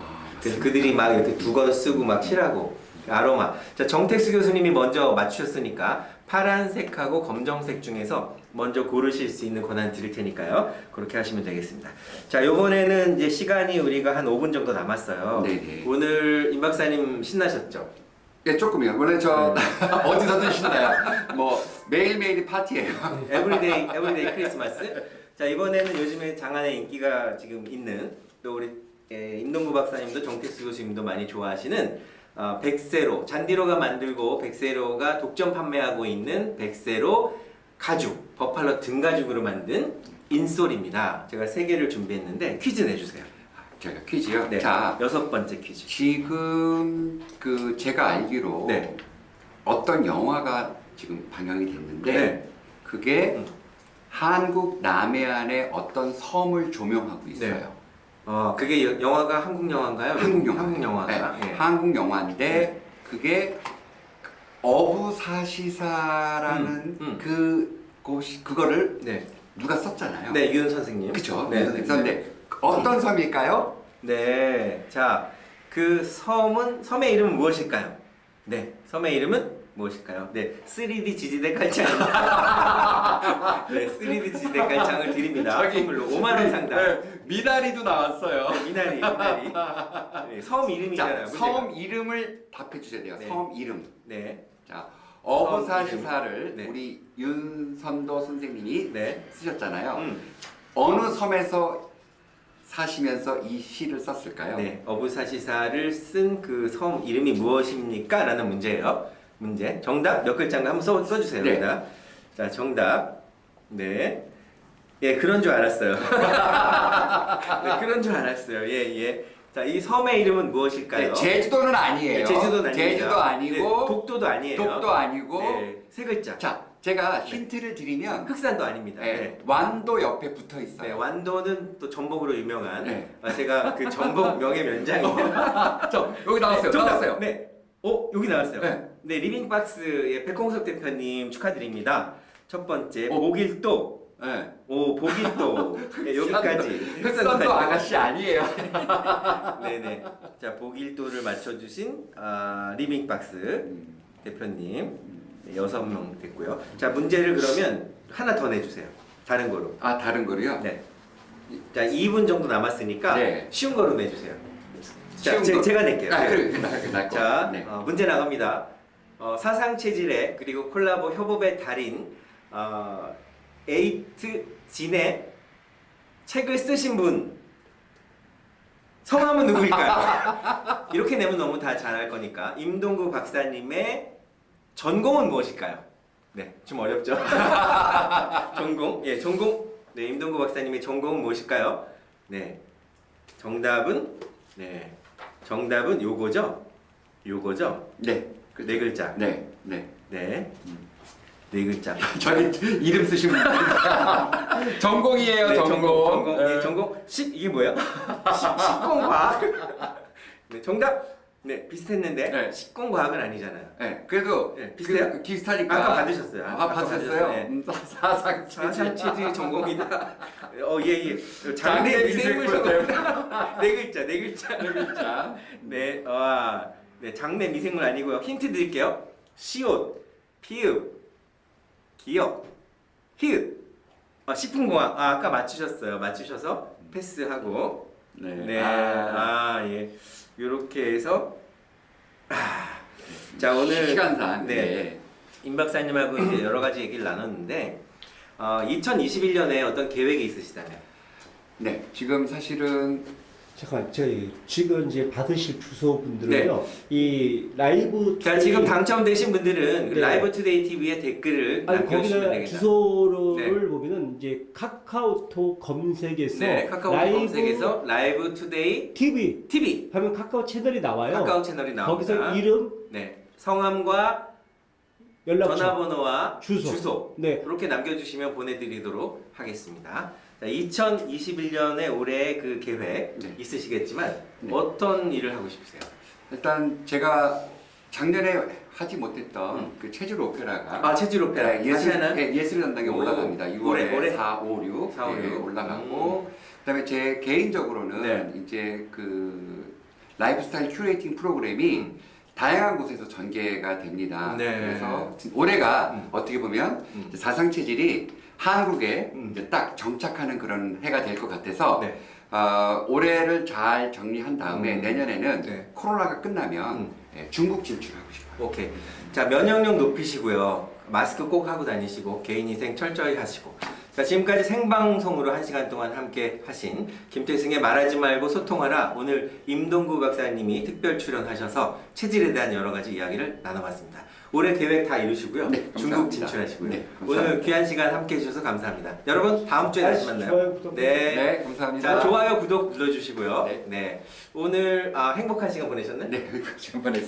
그래서 그들이 막 이렇게 두건 쓰고 막 칠하고 아로마. 자, 정택수 교수님이 먼저 맞추셨으니까 파란색하고 검정색 중에서 먼저 고르실 수 있는 권한 드릴 테니까요. 그렇게 하시면 되겠습니다. 자, 이번에는 이제 시간이 우리가 한 5분 정도 남았어요. 네네. 오늘 임 박사님 신나셨죠? 예, 조금이요. 원래 어디서든 신나요. 뭐 매일매일이 파티예요. 에브리데이 크리스마스. 자, 이번에는 요즘에 장안에 인기가 지금 있는 또 우리 임동구 박사님도 정택수 교수님도 많이 좋아하시는 백세로, 잔디로가 만들고 백세로가 독점 판매하고 있는 백세로 가죽, 버팔로 등가죽으로 만든 인솔입니다. 제가 3개를 준비했는데 퀴즈 내주세요. 제가 퀴즈요. 네, 자, 6번째 퀴즈. 지금 제가 알기로 네. 어떤 영화가 지금 방영이 됐는데 네. 그게 한국 남해안의 어떤 섬을 조명하고 있어요. 네. 그게 영화가 한국 영화인가요? 한국 영화. 한국 영화가. 네. 예. 한국 영화인데 그게 어부사시사라는 그거를 네. 누가 썼잖아요. 네, 윤 선생님. 그쵸? 네, 그런데 어떤 섬일까요? 네, 자, 그 섬의 이름은 무엇일까요? 네, 섬의 이름은 무엇일까요? 네, 3D 지지대 깔창입니다. 네, 3D 지지대 깔창을 드립니다. 선물로 5만 원 상당. 네, 미나리도 나왔어요. 네, 미나리. 네, 섬 이름이잖아요. 자, 섬 이름을 답해 주셔야 돼요. 네. 섬 이름. 네, 자, 어부사시사를 네. 우리 윤선도 선생님이 네. 쓰셨잖아요. 어느 섬에서 사시면서 이 시를 썼을까요? 네, 어부사시사를 쓴 그 섬 이름이 무엇입니까? 라는 문제예요. 문제. 정답 몇 글자인가 한번 써주세요. 네. 여기다. 자, 정답. 네. 예, 그런 줄 알았어요. 네, 그런 줄 알았어요. 예, 예. 자, 이 섬의 이름은 무엇일까요? 네, 제주도는 아니에요. 네, 제주도는 아닙니다. 제주도 아니고 네, 독도도 아니에요. 독도 아니고 네, 3글자. 자, 제가 힌트를 드리면 흑산도 아닙니다. 네, 네. 완도 옆에 붙어 네, 있어요. 완도는 또 전복으로 유명한 네. 제가 그 전복 명예 면장이에요. 여기 나왔어요. 정답! 나왔어요. 네. 여기 나왔어요. 네. 네, 리빙박스의 백홍석 대표님 축하드립니다. 첫 번째, 오. 복일도. 네. 복일도. 네, 여기까지. 흑산도 아가씨 아니에요. 네네. 자, 복일도를 맞춰주신 리빙박스 대표님. 네, 6명 됐고요. 자, 문제를 그러면 하나 더 내주세요. 다른 거로. 아, 다른 거로요? 네. 자, 2분 정도 남았으니까 네. 쉬운 거로 내주세요. 자, 쉬운 거. 제가 낼게요. 아, 제가. 그래, 날 거. 자, 네. 문제 나갑니다. 사상체질의 그리고 콜라보 협업의 달인 에이트 진의 책을 쓰신 분 성함은 누구일까요? 이렇게 내면 너무 다 잘할 거니까 임동구 박사님의 전공은 무엇일까요? 네, 좀 어렵죠? 전공, 예, 전공. 네, 임동구 박사님의 전공은 무엇일까요? 네, 정답은 요거죠? 요거죠? 네. 네 글자. 네. 네. 네, 네 글자. 저기 이름 쓰신 분. 전공이에요, 네, 전공. 네, 전공. 이게 뭐예요? 식공과학. 네, 정답. 네, 비슷했는데 네. 식공과학은 아니잖아요. 네. 그래도 네, 비슷해요? 비슷하니까. 아까 받으셨어요. 아까 받으셨어요? 네. 사상체질. 사상체질 전공이다. 예. 장내 장내 미생물 미생물 전공. 네 글자, 네 글자. 네 글자. 네, 네, 장내 미생물 아니고요. 힌트 드릴게요. 시옷, 피읍, 기역, 히읗. 식품공학. 아까 맞추셨어요. 맞추셔서 패스하고. 네. 네, 예. 요렇게 해서 자, 오늘 시간상. 네. 임 박사님하고 이제 여러 가지 얘기를 나눴는데 2021년에 어떤 계획이 있으시다면? 네. 지금 사실은 잠깐 저희 지금 이제 받으실 주소분들은요 이 라이브 자, 지금 당첨되신 분들은 네. 라이브 투데이 TV에 댓글을 아니 남겨주시면 거기다 되겠다. 주소를 네. 보면은 이제 카카오톡 검색에서 네, 카카오톡 검색에서 라이브 투데이 TV TV 하면 카카오 채널이 나와요. 카카오 채널이 나옵니다. 거기서 이름, 네, 성함과 연락처, 전화번호와 주소. 네. 이렇게 남겨주시면 보내드리도록 하겠습니다. 자, 2021년에 올해 그 계획 네. 있으시겠지만 네. 어떤 일을 하고 싶으세요? 일단 제가 작년에 하지 못했던 그 체질 오페라가 체질 오페라 다시 하나? 예술 담당에 오, 올라갑니다. 6월에 올해? 4, 5, 6 4, 5, 6. 올라가고 그다음에 제 개인적으로는 네. 이제 그 라이프스타일 큐레이팅 프로그램이 다양한 곳에서 전개가 됩니다. 네. 그래서 올해가 어떻게 보면 이제 사상 체질이 한국에 이제 딱 정착하는 그런 해가 될 것 같아서 네. 올해를 잘 정리한 다음에 내년에는 네. 코로나가 끝나면 중국 진출하고 싶어요. 오케이. 자, 면역력 높이시고요. 마스크 꼭 하고 다니시고 개인위생 철저히 하시고. 자, 지금까지 생방송으로 1시간 동안 함께 하신 김태승의 말하지 말고 소통하라. 오늘 임동구 박사님이 특별 출연하셔서 체질에 대한 여러 가지 이야기를 나눠봤습니다. 올해 계획 다 이루시고요. 네, 감사합니다. 중국 진출하시고요. 네, 감사합니다. 오늘 귀한 시간 함께 해주셔서 감사합니다. 여러분 다음 주에 다시 만나요. 좋아요, 구독. 네, 감사합니다. 자, 좋아요, 구독 눌러주시고요. 네. 네. 오늘 행복한 시간 보내셨나요? 네, 지금 보냈습니다.